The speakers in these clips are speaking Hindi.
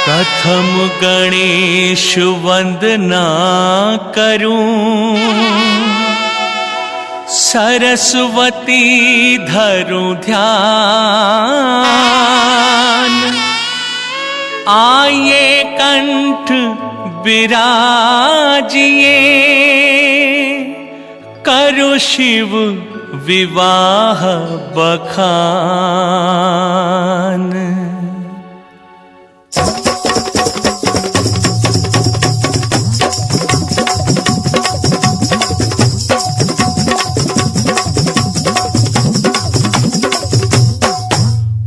प्रथम गणेश वंदना करूं, सरस्वती धरूं ध्यान। आइए कंठ विराजिए, करो शिव विवाह बखान।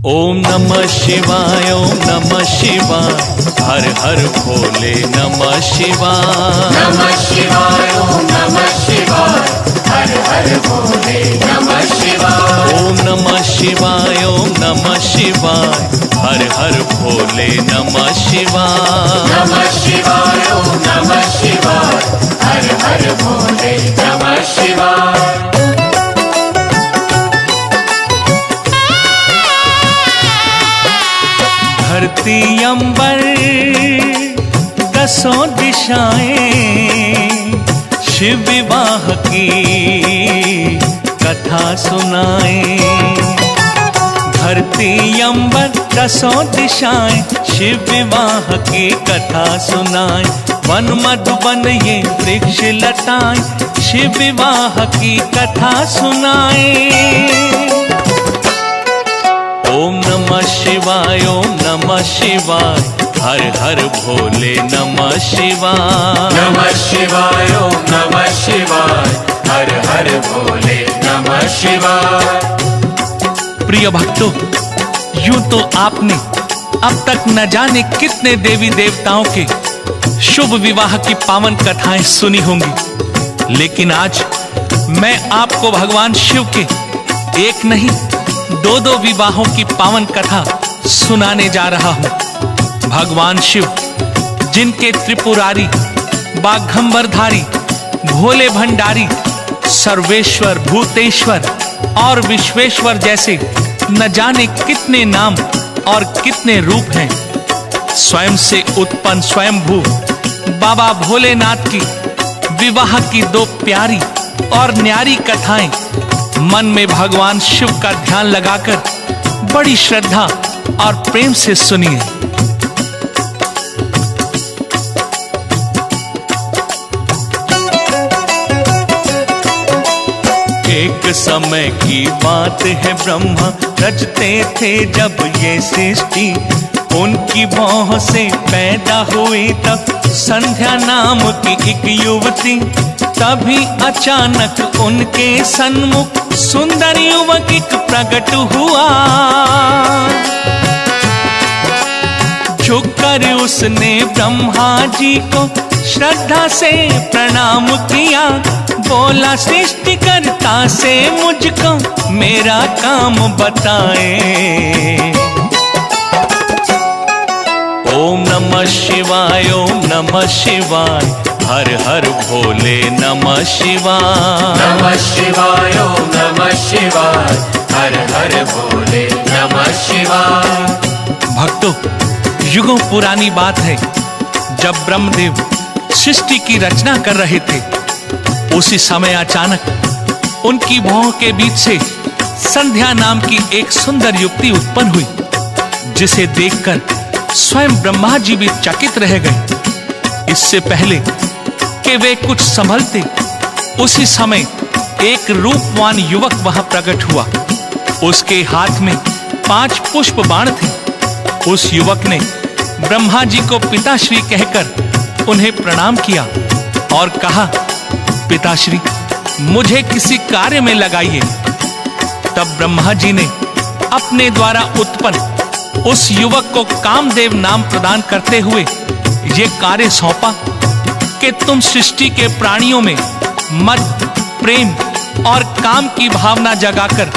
ओम नमः शिवाय, ओम नमः शिवाय, हर हर भोले नमः शिवाय। नमः शिवाय, ओम नमः शिवाय, हर हर भोले नमः शिवाय। ओम नमः शिवाय, ओम नमः शिवाय, हर हर भोले नमः शिवाय। नमः शिवाय, ओम नमः शिवाय, हर हर भोले नमः शिवाय। धरती अंबर दसों दिशाएं, शिव विवाह की कथा सुनाए। धरती अंबर दसों दिशाएं, शिव विवाह की कथा सुनाए। वन मधुबन ये वृक्ष लताएं, शिव विवाह की कथा सुनाए। ओम नमः शिवाय, ओम नमः शिवाय, हर हर भोले नमः शिवाय। नमः शिवाय, ओम नमः शिवाय, हर हर भोले नमः शिवाय। प्रिय भक्तों, यूं तो आपने अब तक न जाने कितने देवी देवताओं के शुभ विवाह की पावन कथाएं सुनी होंगी, लेकिन आज मैं आपको भगवान शिव के एक नहीं दो दो विवाहों की पावन कथा सुनाने जा रहा हूं। भगवान शिव, जिनके त्रिपुरारी, बाघंबरधारी, भोले भंडारी, सर्वेश्वर, भूतेश्वर और विश्वेश्वर जैसे न जाने कितने नाम और कितने रूप हैं। स्वयं से उत्पन्न स्वयंभू बाबा भोलेनाथ की विवाह की दो प्यारी और न्यारी कथाएं मन में भगवान शिव का ध्यान लगाकर बड़ी श्रद्धा और प्रेम से सुनिए। एक समय की बात है, ब्रह्मा रचते थे जब ये सृष्टि। उनकी भौं से पैदा हुई तब संध्या नाम की एक युवती। तभी अचानक उनके सन्मुख सुंदर युवक एक प्रकट हुआ। झुककर उसने ब्रह्मा जी को श्रद्धा से प्रणाम किया। बोला सृष्टिकर्ता से मुझको मेरा काम बताए। ओम नमः शिवाय, ओम नमः शिवाय, हर हर भोले नमः शिवाय। नमः शिवाय, ओम नमः शिवाय, हर हर भोले नमः शिवाय। भक्तों, युगों पुरानी बात है, जब ब्रह्मदेव सृष्टि की रचना कर रहे थे, उसी समय अचानक उनकी भौं के बीच से संध्या नाम की एक सुंदर युवती उत्पन्न हुई, जिसे देखकर स्वयं ब्रह्मा जी भी चकित रह गए। इससे पहले कि वे कुछ संभलते, उसी समय एक रूपवान युवक वहां प्रकट हुआ। उसके हाथ में 5 पुष्प बाण थे। उस युवक ने ब्रह्मा जी को पिताश्री कहकर उन्हें प्रणाम किया और कहा, पिताश्री, मुझे किसी कार्य में लगाइए। तब ब्रह्मा जी ने अपने द्वारा उत्पन्न उस युवक को कामदेव नाम प्रदान करते हुए ये कार्य सौंपा कि तुम सृष्टि के प्राणियों में मद, प्रेम और काम की भावना जगाकर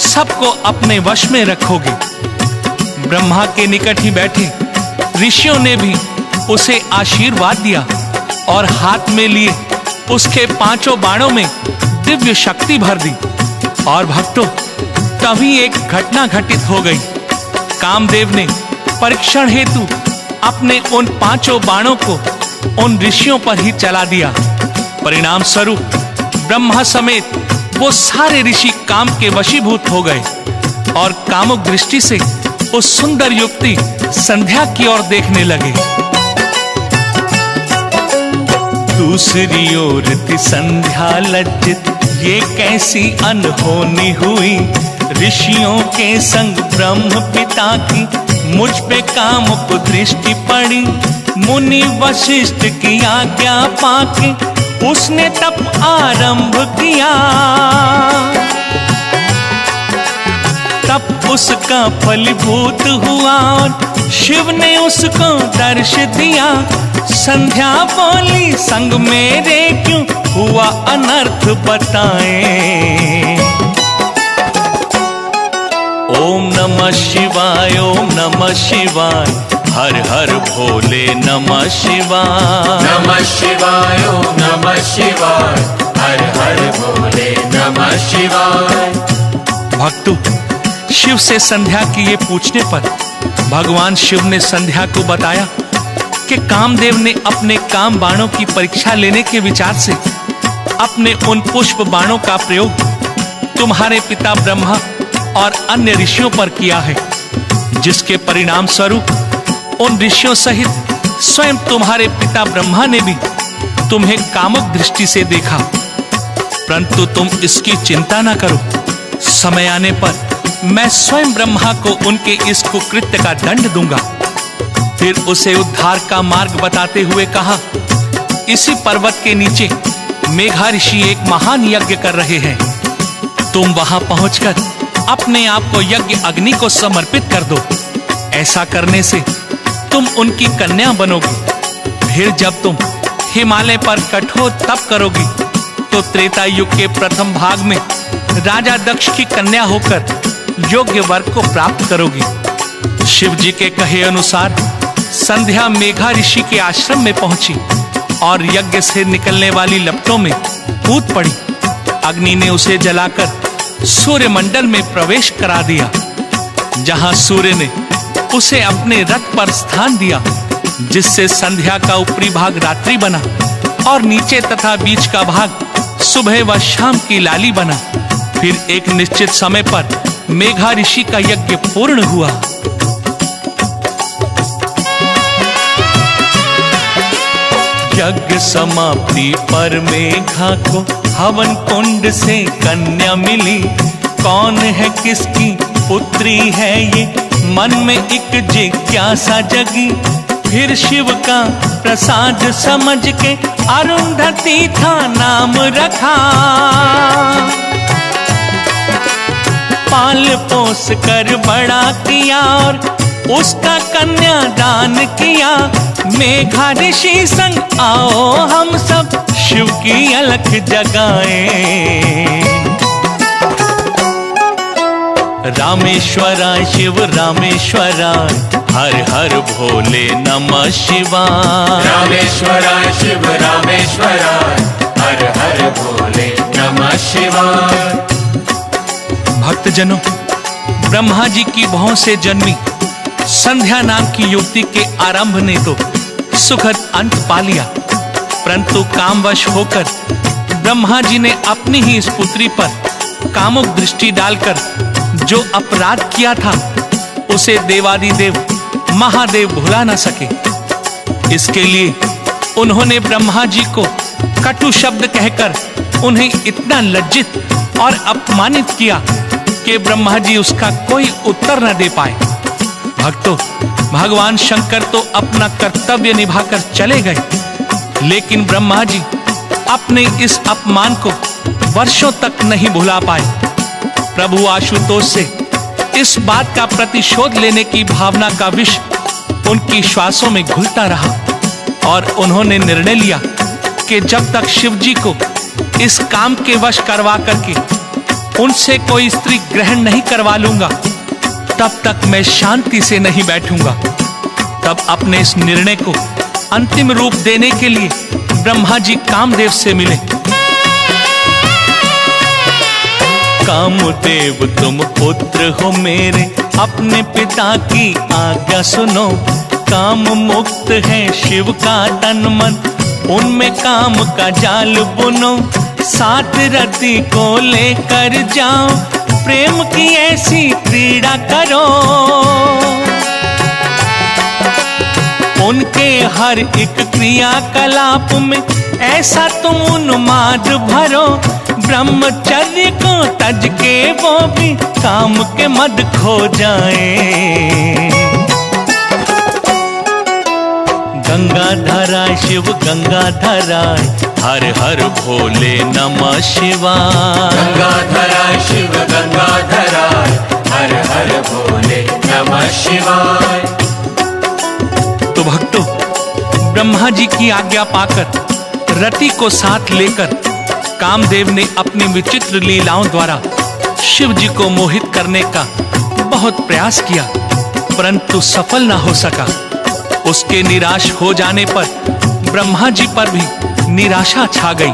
सबको अपने वश में रखोगे। ब्रह्मा के निकट ही बैठे ऋषियों ने भी उसे आशीर्वाद दिया और हाथ में लिए उसके 5 बाणों में दिव्य शक्ति भर दी। और भक्तों, तभी एक घटना घटित हो गई। कामदेव ने परीक्षण हेतु अपने उन 5 बाणों को उन ऋषियों पर ही चला दिया। परिणाम स्वरूप ब्रह्मा समेत वो सारे ऋषि काम के वशीभूत हो गए और कामुक दृष्टि से उस सुंदर युवती संध्या की ओर देखने लगे। दूसरी ओर थी संध्या लज्जित, ये कैसी अनहोनी हुई। ऋषियों के संग ब्रह्म पिता की मुझ पे कामुक दृष्टि पड़ी। मुनि वशिष्ठ की आज्ञा पाके उसने तप आरंभ किया। तप उसका फलीभूत हुआ और शिव ने उसको दर्श दिया। संध्या बोली संग मेरे क्यों हुआ अनर्थ बताएं। ओम नमः शिवाय, ओम नमः शिवाय, हर हर भोले नमः शिवाय। नमः शिवाय ओम नमः शिवाय, हर हर भोले नमः शिवाय। भक्तों, शिव से संध्या की ये पूछने पर भगवान शिव ने संध्या को बताया कि कामदेव ने अपने काम बाणों की परीक्षा लेने के विचार से अपने उन पुष्प बाणों का प्रयोग तुम्हारे पिता ब्रह्मा और अन्य ऋषियों पर किया है, जिसके परिणाम स्वरूप उन ऋषियों सहित स्वयं तुम्हारे पिता ब्रह्मा ने भी तुम्हें कामुक दृष्टि से देखा। परंतु तुम इसकी चिंता न करो, समय आने पर मैं स्वयं ब्रह्मा को उनके इस कुकृत्य का दंड दूंगा। फिर उसे उद्धार का मार्ग बताते हुए कहा, इसी पर्वत के नीचे मेघा ऋषि एक महान यज्ञ कर रहे हैं। तुम वहां पहुंचकर अपने आप को यज्ञ अग्नि को समर्पित कर दो। ऐसा करने से तुम उनकी कन्या बनोगी। फिर जब तुम हिमालय पर कठोर तप करोगी तो त्रेता युग के प्रथम भाग में राजा दक्ष की कन्या होकर योग्य वर को प्राप्त करोगी। शिव जी के कहे अनुसार संध्या मेघा ऋषि के आश्रम में पहुंची और यज्ञ से निकलने वाली लपटों में कूद पड़ी। अग्नि ने उसे जलाकर सूर्य मंडल में प्रवेश करा दिया, जहां सूर्य ने उसे अपने रथ पर स्थान दिया, जिससे संध्या का ऊपरी भाग रात्रि बना और नीचे तथा बीच का भाग सुबह व शाम की लाली बना। फिर एक निश्चित समय पर मेघा ऋषि का यज्ञ पूर्ण हुआ। यज्ञ समाप्ति पर मेघा को हवन कुंड से कन्या मिली। कौन है, किसकी पुत्री है ये, मन में एक जिज्ञासा जगी। फिर शिव का प्रसाद समझ के अरुंधति था नाम रखा। पाल पोस कर बड़ा किया और उसका कन्यादान किया। मेघा ऋषि संग आओ हम सब शिव की अलख जगाएं। रामेश्वराय शिव रामेश्वराय, हर हर भोले नमः शिवाय। रामेश्वराय शिव रामेश्वराय, हर हर भोले नमः शिवाय। भक्तजनों, ब्रह्मा जी की भौं से जन्मी संध्या नाम की युवती के आरंभ ने तो सुखद अंत पा लिया, परंतु कामवश होकर ब्रह्मा जी ने अपनी ही इस पुत्री पर कामुक दृष्टि डालकर जो अपराध किया था उसे देवादिदेव महादेव भुला न सके। इसके लिए उन्होंने ब्रह्मा जी को कटु शब्द कहकर उन्हें इतना लज्जित और अपमानित किया कि ब्रह्मा जी उसका कोई उत्तर न दे पाए। भक्तों, भगवान शंकर तो अपना कर्तव्य निभाकर चले गए, लेकिन ब्रह्मा जी अपने इस अपमान को वर्षों तक नहीं भुला पाए। प्रभु आशुतोष से इस बात का प्रतिशोध लेने की भावना का विष उनकी श्वासों में घुलता रहा और उन्होंने निर्णय लिया कि जब तक शिव जी को इस काम के वश करवा करके उनसे कोई स्त्री ग्रहण नहीं करवा लूंगा, तब तक मैं शांति से नहीं बैठूंगा। तब अपने इस निर्णय को अंतिम रूप देने के लिए ब्रह्मा जी कामदेव से मिले। कामदेव तुम पुत्र हो मेरे, अपने पिता की आज्ञा सुनो। काम मुक्त है शिव का तन मन, उनमें काम का जाल बुनो, साथ रति को लेकर जाओ, प्रेम की ऐसी क्रीड़ा करो। उनके हर एक क्रियाकलाप में ऐसा तुम उन्माद भरो, ब्रह्मचर्य को तज के वो भी काम के मद खो जाए। गंगाधराय शिव गंगाधराय, हर हर भोले नमः शिवाय। गंगाधराय शिव गंगाधराय, हर हर भोले नमः शिवाय। तो भक्तों, ब्रह्मा जी की आज्ञा पाकर रति को साथ लेकर कामदेव ने अपनी विचित्र लीलाओं द्वारा शिव जी को मोहित करने का बहुत प्रयास किया, परंतु सफल ना हो सका। उसके निराश हो जाने पर ब्रह्मा जी पर भी निराशा छा गई।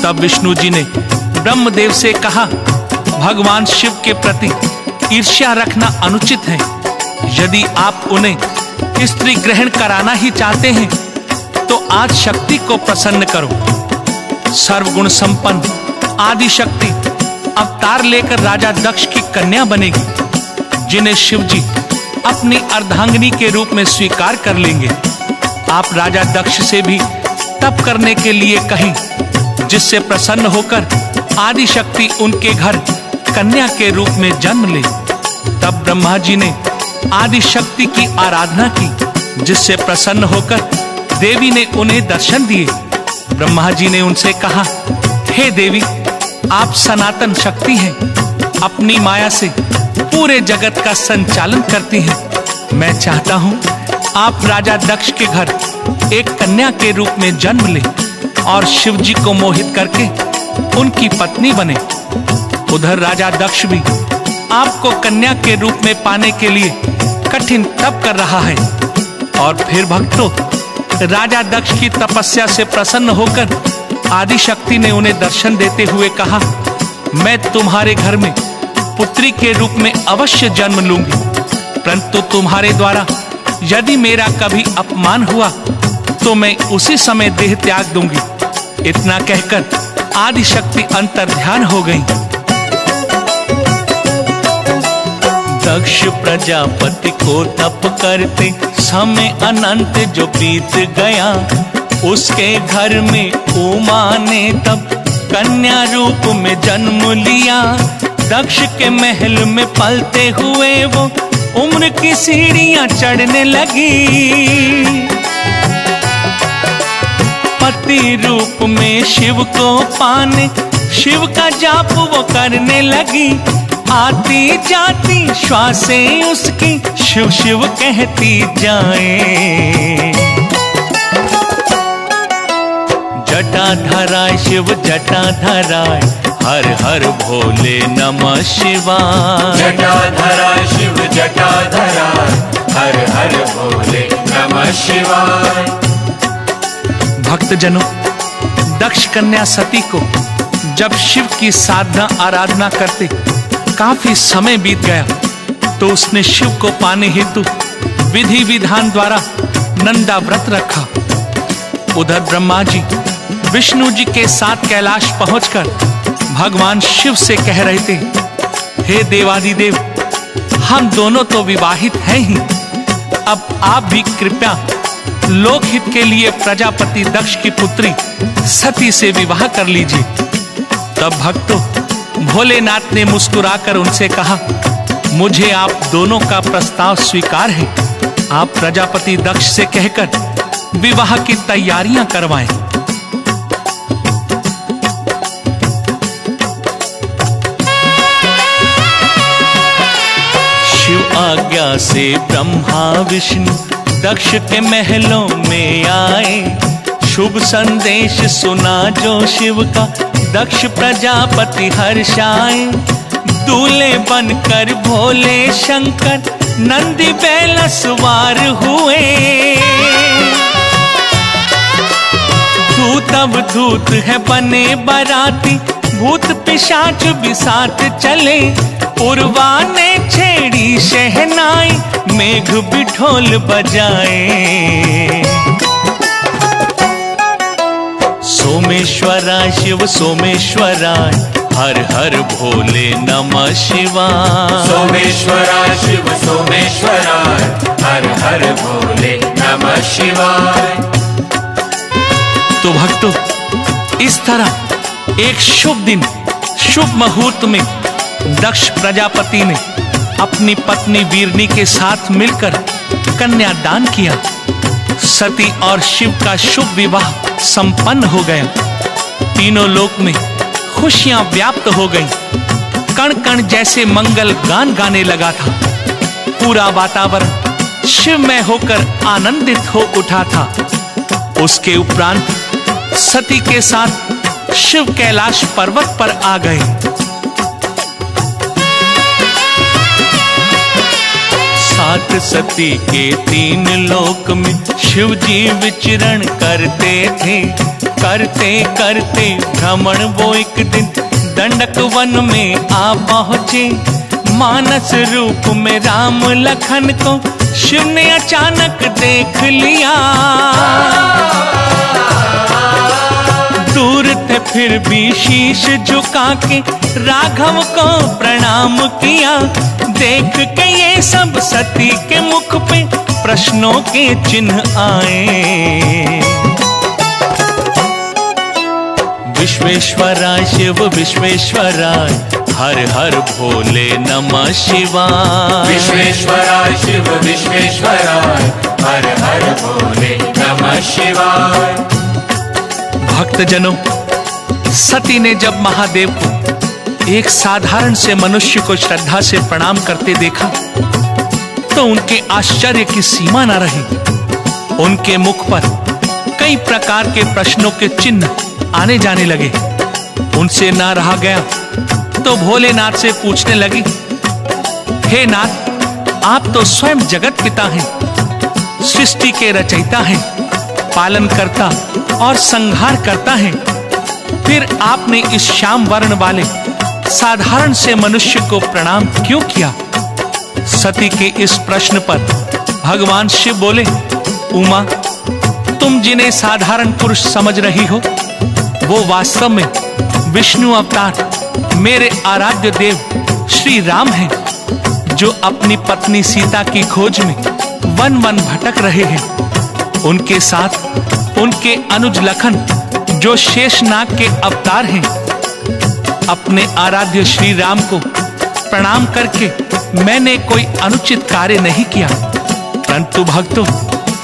तब विष्णु जी ने ब्रह्मदेव से कहा, भगवान शिव के प्रति ईर्ष्या रखना अनुचित है। यदि आप उन्हें स्त्री ग्रहण कराना ही चाहते हैं तो आज शक्ति को प्रसन्न करो। सर्वगुण संपन्न आदि शक्ति अवतार लेकर राजा दक्ष की कन्या बनेगी, जिन्हें शिव जी अपनी अर्धांगिनी के रूप में स्वीकार कर लेंगे। आप राजा दक्ष से भी तप करने के लिए कहें, जिससे प्रसन्न होकर आदि शक्ति उनके घर कन्या के रूप में जन्म ले। तब ब्रह्मा जी ने आदि शक्ति की आराधना की, जिससे प्रसन्न होकर देवी ने उन्हें दर्शन दिए। ब्रह्मा जी ने उनसे कहा, हे देवी, आप सनातन शक्ति हैं, अपनी माया से पूरे जगत का संचालन करती हैं। मैं चाहता हूं आप राजा दक्ष के घर एक कन्या के रूप में जन्म लें और शिव जी को मोहित करके उनकी पत्नी बने। उधर राजा दक्ष भी आपको कन्या के रूप में पाने के लिए कठिन तप कर रहा है। और फिर भक्तों, राजा दक्ष की तपस्या से प्रसन्न होकर आदि शक्ति ने उन्हें दर्शन देते हुए कहा, मैं तुम्हारे घर में पुत्री के रूप में अवश्य जन्म लूंगी, परंतु तुम्हारे द्वारा यदि मेरा कभी अपमान हुआ तो मैं उसी समय देह त्याग दूंगी। इतना कहकर आदि शक्ति अंतर्ध्यान हो गई। दक्ष प्रजापति को तप करते समय अनंत जो बीत गया, उसके घर में उमा ने तब कन्या रूप में जन्म लिया। दक्ष के महल में पलते हुए वो उम्र की सीढ़ियां चढ़ने लगी। पति रूप में शिव को पाने शिव का जाप वो करने लगी। आती जाती श्वासें उसकी शिव शिव कहती जाए। जटाधराय शिव जटाधराय, हर हर भोले नमः शिवाय। जटाधराय शिव जटाधराय, हर हर भोले नमः शिवाय। भक्तजनों, दक्ष कन्या सती को जब शिव की साधना आराधना करते काफी समय बीत गया, तो उसने शिव को पाने हेतु विधि विधान द्वारा नंदा व्रत रखा। उधर ब्रह्मा जी विष्णु जी के साथ कैलाश पहुंचकर भगवान शिव से कह रहे थे, हे देवादिदेव, हम दोनों तो विवाहित हैं ही, अब आप भी कृपया लोकहित के लिए प्रजापति दक्ष की पुत्री सती से विवाह कर लीजिए। तब भक्तों, भोलेनाथ ने मुस्कुराकर उनसे कहा, मुझे आप दोनों का प्रस्ताव स्वीकार है। आप प्रजापति दक्ष से कहकर विवाह की तैयारियां करवाएं। शिव आज्ञा से ब्रह्मा विष्णु दक्ष के महलों में आए। शुभ संदेश सुना जो शिव का, दक्ष प्रजापति हर्षाए। दूल्हे बनकर भोले शंकर नंदी बैल सवार हुए। दूत अवधूत है बने बराती, भूत पिशाच भी साथ चले। उर्वा ने छेड़ी शहनाई, मेघ भी ढोल बजाए। सोमेश्वराय शिव सोमेश्वराय, हर हर भोले नमः शिवाय। सोमेश्वराय शिव सोमेश्वराय, हर हर भोले नमः शिवाय। तो भक्तों, इस तरह एक शुभ दिन, शुभ मुहूर्त में दक्ष प्रजापति ने अपनी पत्नी वीरनी के साथ मिलकर कन्यादान किया। सती और शिव का शुभ विवाह संपन्न हो गया। तीनों लोक में खुशियां व्याप्त हो गईं। कण कण जैसे मंगल गान गाने लगा था। पूरा वातावरण शिवमय होकर आनंदित हो उठा था। उसके उपरांत सती के साथ शिव कैलाश पर्वत पर आ गए। साथ सती के तीन लोक में शिव जी विचरण करते थे। करते करते भ्रमण वो एक दिन दंडक वन में आ पहुंचे। मानस रूप में राम लखन को शिव ने अचानक देख लिया। दूर थे फिर भी शीश झुका के राघव को प्रणाम किया। देख के ये सब सती के मुख पे प्रश्नों के चिन्ह आए। विश्वेश्वराय शिव विश्वेश्वराय, हर हर भोले नमः शिवाय। विश्वेश्वराय शिव विश्वेश्वराय, हर हर भोले नमः शिवाय। भक्तजनों, सती ने जब महादेव को एक साधारण से मनुष्य को श्रद्धा से प्रणाम करते देखा तो उनके आश्चर्य की सीमा न रही। उनके मुख पर कई प्रकार के प्रश्नों के चिन्ह आने जाने लगे। उनसे ना रहा गया तो भोलेनाथ से पूछने लगी, हे नाथ, आप तो स्वयं जगत पिता हैं, सृष्टि के रचयिता हैं, पालन करता और संहार करता हैं। फिर आपने इस श्याम वर्ण वाले साधारण से मनुष्य को प्रणाम क्यों किया? सती के इस प्रश्न पर भगवान शिव बोले, उमा, तुम जिन्हें साधारण पुरुष समझ रही हो वो वास्तव में विष्णु अवतार मेरे आराध्य देव श्री राम हैं, जो अपनी पत्नी सीता की खोज में वन वन भटक रहे हैं। उनके साथ उनके अनुज लखन जो शेषनाग के अवतार हैं। अपने आराध्य श्री राम को प्रणाम करके मैंने कोई अनुचित कार्य नहीं किया। परंतु भक्तों,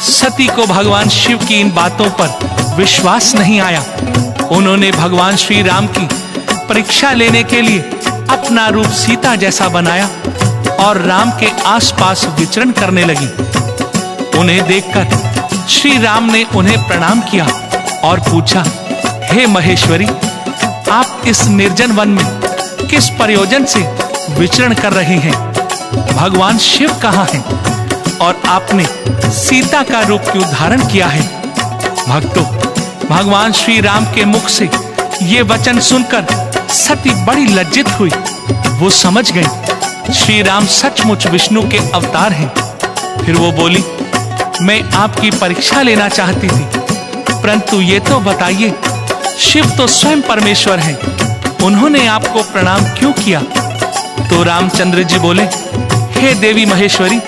सती को भगवान शिव की इन बातों पर विश्वास नहीं आया। उन्होंने भगवान श्री राम की परीक्षा लेने के लिए अपना रूप सीता जैसा बनाया और राम के आसपास विचरण करने लगी। उन्हें देखकर श्री राम ने उन्हें प्रणाम किया और पूछा, हे महेश्वरी, आप इस निर्जन वन में किस प्रयोजन से विचरण कर रहे हैं? भगवान शिव कहाँ हैं और आपने सीता का रूप क्यों धारण किया है? भक्तों, भगवान श्री राम के मुख से ये वचन सुनकर सती बड़ी लज्जित हुई। वो समझ गई श्री राम सचमुच विष्णु के अवतार हैं। फिर वो बोली, मैं आपकी परीक्षा लेना चाहती थी, परंतु ये तो बताइए, शिव तो स्वयं परमेश्वर हैं, उन्होंने आपको प्रणाम क्यों किया? तो रामचंद्र जी बोले, हे देवी महेश्वरी,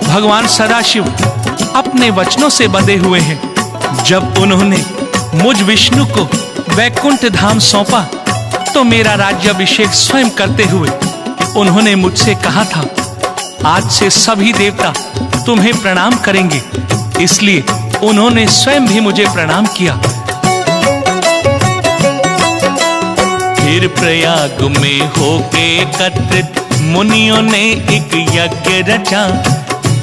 भगवान सदाशिव अपने वचनों से बंधे हुए हैं। जब उन्होंने मुझ विष्णु को वैकुंठ धाम सौंपा तो मेरा राज्याभिषेक स्वयं करते हुए उन्होंने मुझसे कहा था, आज से सभी देवता तुम्हें प्रणाम करेंगे। इसलिए उन्होंने स्वयं भी मुझे प्रणाम किया। फिर प्रयाग में होके एकत्रित मुनियों ने एक यज्ञ रचा।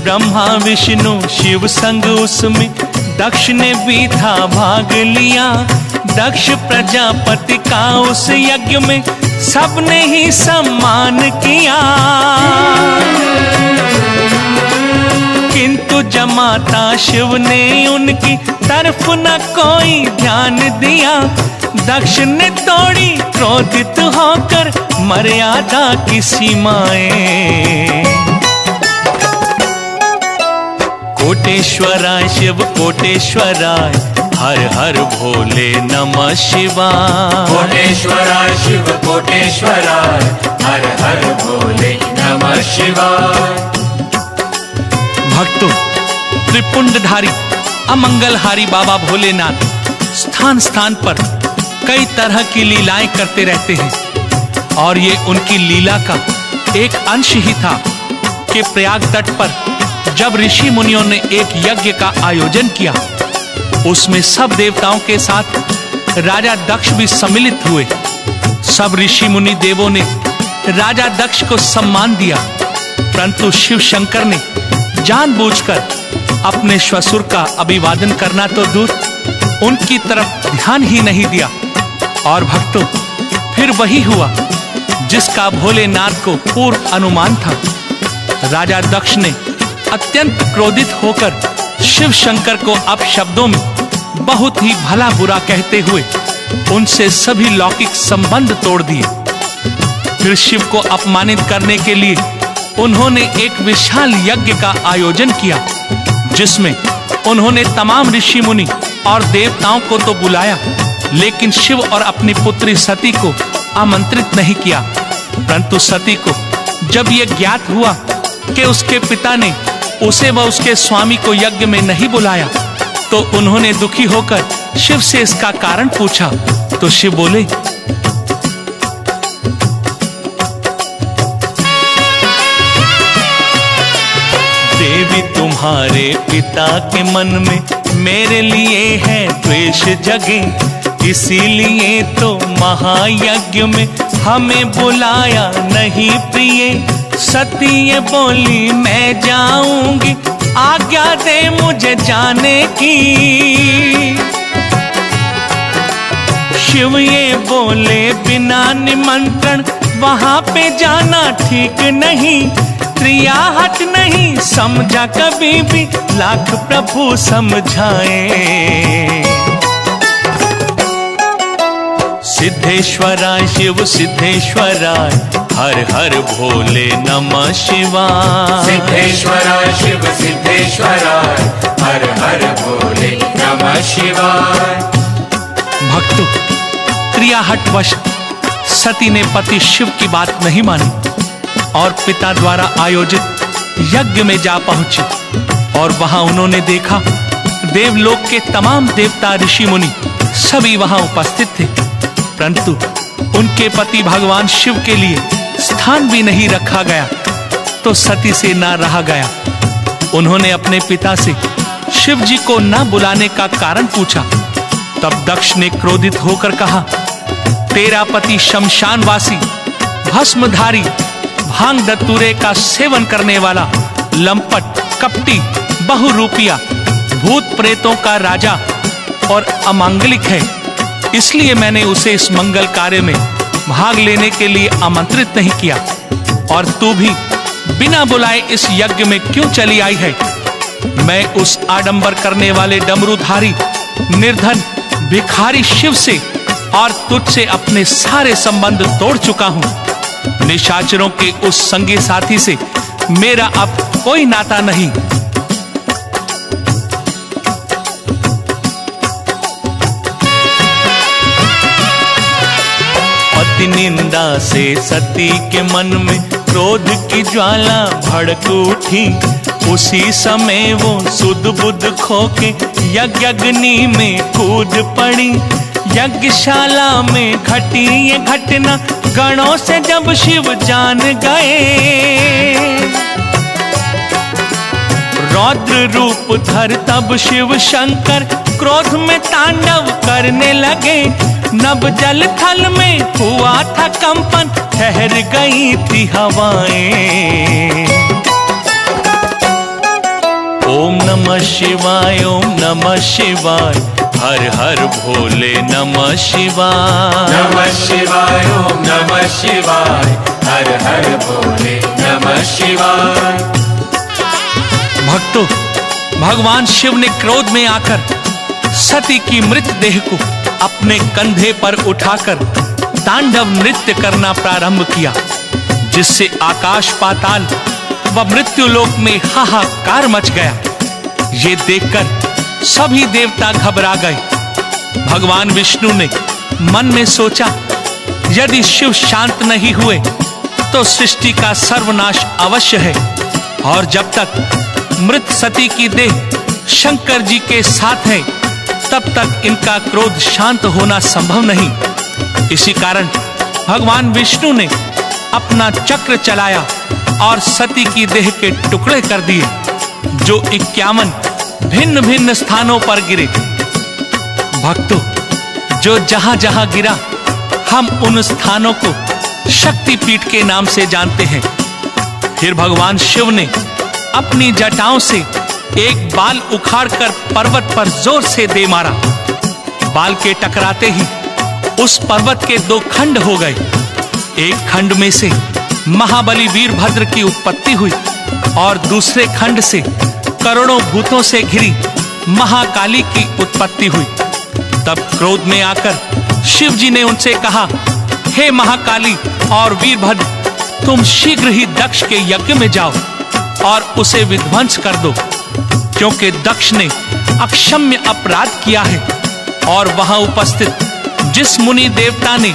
ब्रह्मा विष्णु शिव संग उसमें दक्ष ने भी था भाग लिया। दक्ष प्रजापति का उस यज्ञ में सबने ही सम्मान किया। किंतु जमाता शिव ने उनकी तरफ न कोई ध्यान दिया। दक्ष ने तोड़ी क्रोधित होकर मर्यादा की सीमाएं। कोटेश्वराय शिव कोटेश्वराय हर हर भोले नमः शिवाय। कोटेश्वराय शिव कोटेश्वराय हर हर भोले नमः शिवाय। भक्तों, त्रिपुंडधारी अमंगलहारी बाबा भोलेनाथ स्थान स्थान पर कई तरह की लीलाएं करते रहते हैं और ये उनकी लीला का एक अंश ही था कि प्रयाग तट पर जब ऋषि मुनियों ने एक यज्ञ का आयोजन किया, उसमें सब देवताओं के साथ राजा दक्ष भी सम्मिलित हुए। सब ऋषि मुनि देवों ने राजा दक्ष को सम्मान दिया, परंतु शिव शंकर ने जानबूझकर अपने श्वशुर का अभिवादन करना तो दूर, उनकी तरफ ध्यान ही नहीं दिया। और भक्तों, फिर वही हुआ जिसका भोलेनाथ को पूर्व अनुमान था। राजा दक्ष ने अत्यंत क्रोधित होकर शिव शंकर को अपशब्दों में बहुत ही भला बुरा कहते हुए उनसे सभी लौकिक संबंध तोड़ दिए। फिर शिव को अपमानित करने के लिए उन्होंने एक विशाल यज्ञ का आयोजन किया, जिसमें उन्होंने तमाम ऋषि मुनि और देवताओं को तो बुलाया, लेकिन शिव और अपनी पुत्री सती को आमंत्रित नहीं किया। परंतु सती को जब यह ज्ञात हुआ कि उसके पिता ने उसे व उसके स्वामी को यज्ञ में नहीं बुलाया, तो उन्होंने दुखी होकर शिव से इसका कारण पूछा। तो शिव बोले, देवी तुम्हारे पिता के मन में मेरे लिए है द्वेष जगे, इसीलिए तो महायज्ञ में हमें बुलाया नहीं प्रिय। सती ये बोली मैं जाऊंगी, आज्ञा दे मुझे जाने की। शिव ये बोले बिना निमंत्रण वहां पे जाना ठीक नहीं, त्रिया हट नहीं समझा कभी भी, लाख प्रभु समझाए। सिद्धेश्वराय शिव सिद्धेश्वराय हर हर भोले नमः शिवाय। सिद्धेश्वराय शिव सिद्धेश्वराय हर हर भोले नमः शिवाय। भक्तों, क्रियाहटवश सती ने पति शिव की बात नहीं मानी और पिता द्वारा आयोजित यज्ञ में जा पहुंची। और वहां उन्होंने देखा देवलोक के तमाम देवता ऋषि मुनि सभी वहां उपस्थित थे, परंतु उनके पति भगवान शिव के लिए स्थान भी नहीं रखा गया। तो सती से ना रहा गया। उन्होंने अपने पिता से शिव जी को न बुलाने का कारण पूछा। तब दक्ष ने क्रोधित होकर कहा, तेरा पति शमशानवासी, भस्मधारी, भांग दतूरे का सेवन करने वाला, लंपट, कपटी, बहुरूपिया, भूत प्रेतों का राजा और अमांगलिक है। इसलिए मैंने उसे इस मंगल कार्य में भाग लेने के लिए आमंत्रित नहीं किया। और तू भी बिना बुलाए इस यज्ञ में क्यों चली आई है? मैं उस आडंबर करने वाले डमरूधारी, निर्धन, भिखारी शिव से और तुझसे अपने सारे संबंध तोड़ चुका हूं। निशाचरों के उस संगी साथी से मेरा अब कोई नाता नहीं। अति निंदा से सती के मन में क्रोध की ज्वाला भड़क उठी। उसी समय वो सुध बुध खोके यज्ञ अग्नि में कूद पड़ी। यज्ञशाला में घटी ये घटना गणों से जब शिव जान गए। रौद्र रूप धर तब शिव शंकर क्रोध में तांडव करने लगे। नभ जल थल में हुआ था कंपन, ठहर गई थी हवाएं। ओम नमः शिवाय, ओम नमः शिवाय, हर हर भोले नमः शिवाय। नमः शिवाय, ओम नमः शिवाय, हर हर भोले नमः शिवाय। भक्तों, भगवान शिव ने क्रोध में आकर सती की मृत देह को अपने कंधे पर उठाकर तांडव नृत्य करना प्रारंभ किया, जिससे आकाश पाताल व मृत्युलोक में हाहाकार मच गया। ये देखकर सभी देवता घबरा गए। भगवान विष्णु ने मन में सोचा, यदि शिव शांत नहीं हुए तो सृष्टि का सर्वनाश अवश्य है, और जब तक मृत सती की देह शंकर जी के साथ है तब तक इनका क्रोध शांत होना संभव नहीं। इसी कारण भगवान विष्णु ने अपना चक्र चलाया और सती की देह के टुकड़े कर दिए, जो 51 भिन्न भिन्न स्थानों पर गिरे। भक्तों, जो जहां जहां गिरा हम उन स्थानों को शक्तिपीठ के नाम से जानते हैं। फिर भगवान शिव ने अपनी जटाओं से एक बाल उखाड़कर पर्वत पर जोर से दे मारा। बाल के टकराते ही उस पर्वत के 2 खंड हो गए। एक खंड में से महाबली वीरभद्र की उत्पत्ति हुई और दूसरे खंड से करोड़ों भूतों से घिरी महाकाली की उत्पत्ति हुई। तब क्रोध में आकर शिव जी ने उनसे कहा, हे महाकाली और वीरभद्र, तुम शीघ्र ही दक्ष के यज्ञ में जाओ और उसे विध्वंस कर दो, क्योंकि दक्ष ने अक्षम्य अपराध किया है और वहां उपस्थित जिस मुनि देवता ने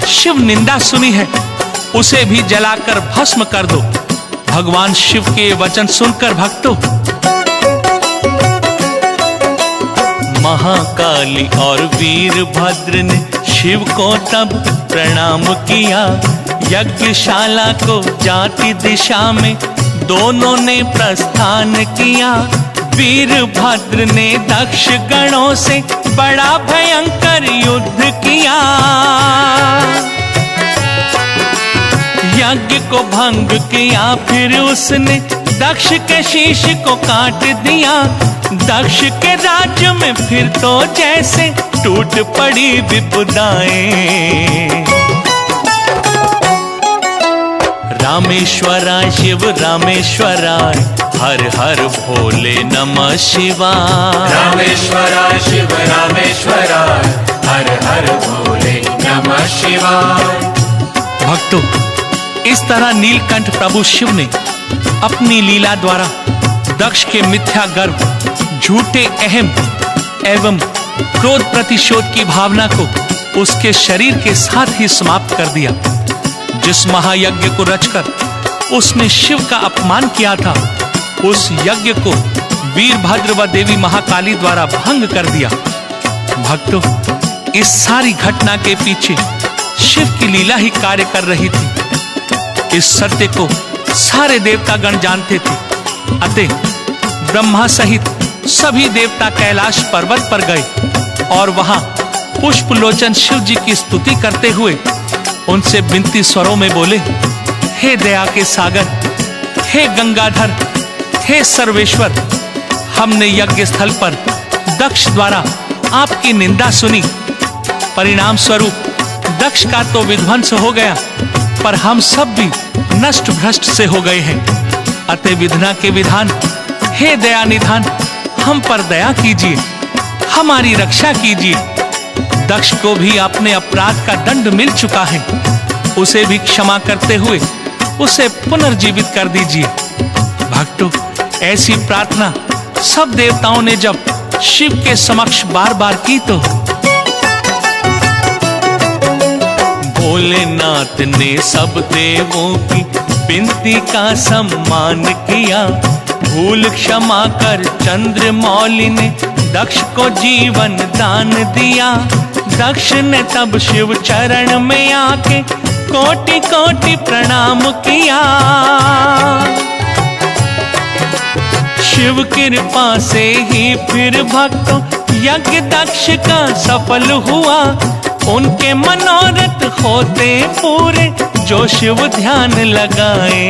शिव निंदा सुनी है उसे भी जलाकर भस्म कर दो। भगवान शिव के वचन सुनकर भक्तों, महाकाली और वीरभद्र ने शिव को तब प्रणाम किया। यज्ञशाला को जाति दिशा में दोनों ने प्रस्थान किया। वीरभद्र ने दक्ष गणों से बड़ा भयंकर युद्ध किया। यज्ञ को भंग किया, फिर उसने दक्ष के शीश को काट दिया। दक्ष के राज्य में फिर तो जैसे टूट पड़ी विपदाएं। रामेश्वराय शिव रामेश्वराय, हर हर भोले नमः शिवाय। रामेश्वराय शिव रामेश्वराय, हर हर भोले नमः शिवाय। भक्तों, इस तरह नीलकंठ प्रभु शिव ने अपनी लीला द्वारा दक्ष के मिथ्या गर्व, झूठे अहम एवं क्रोध प्रतिशोध की भावना को उसके शरीर के साथ ही समाप्त कर दिया। जिस महायज्ञ को रचकर उसने शिव का अपमान किया था, उस यज्ञ को वीरभद्र व देवी महाकाली द्वारा भंग कर दिया। भक्तों, इस सारी घटना के पीछे शिव की लीला ही कार्य कर रही थी। इस सत्य को सारे देवतागण जानते थे। अतः ब्रह्मा सहित सभी देवता कैलाश पर्वत पर गए और वहां पुष्पलोचन शिव जी की स्तुति करते हुए उनसे विनती स्वरों में बोले, हे दया के सागर, हे गंगाधर, हे सर्वेश्वर, हमने यज्ञ स्थल पर दक्ष द्वारा आपकी निंदा सुनी। परिणाम स्वरूप दक्ष का तो विध्वंस हो गया, पर हम सब भी नष्ट भ्रष्ट से हो गए हैं। अतः विधना के विधान, हे दया निधान, हम पर दया कीजिए, हमारी रक्षा कीजिए। दक्ष को भी अपने अपराध का दंड मिल चुका है, उसे भी क्षमा करते हुए उसे पुनर्जीवित कर दीजिए। भक्तों, ऐसी प्रार्थना सब देवताओं ने जब शिव के समक्ष बार बार की तो भोलेनाथ ने सब देवों की विनती का सम्मान किया। भूल क्षमा कर चंद्रमौली ने दक्ष को जीवन दान दिया। दक्ष ने तब शिव चरण में आके कोटि कोटि प्रणाम किया। शिव कृपा से ही फिर भक्तों यज्ञ दक्ष का सफल हुआ। उनके मनोरथ होते पूरे जो शिव ध्यान लगाए।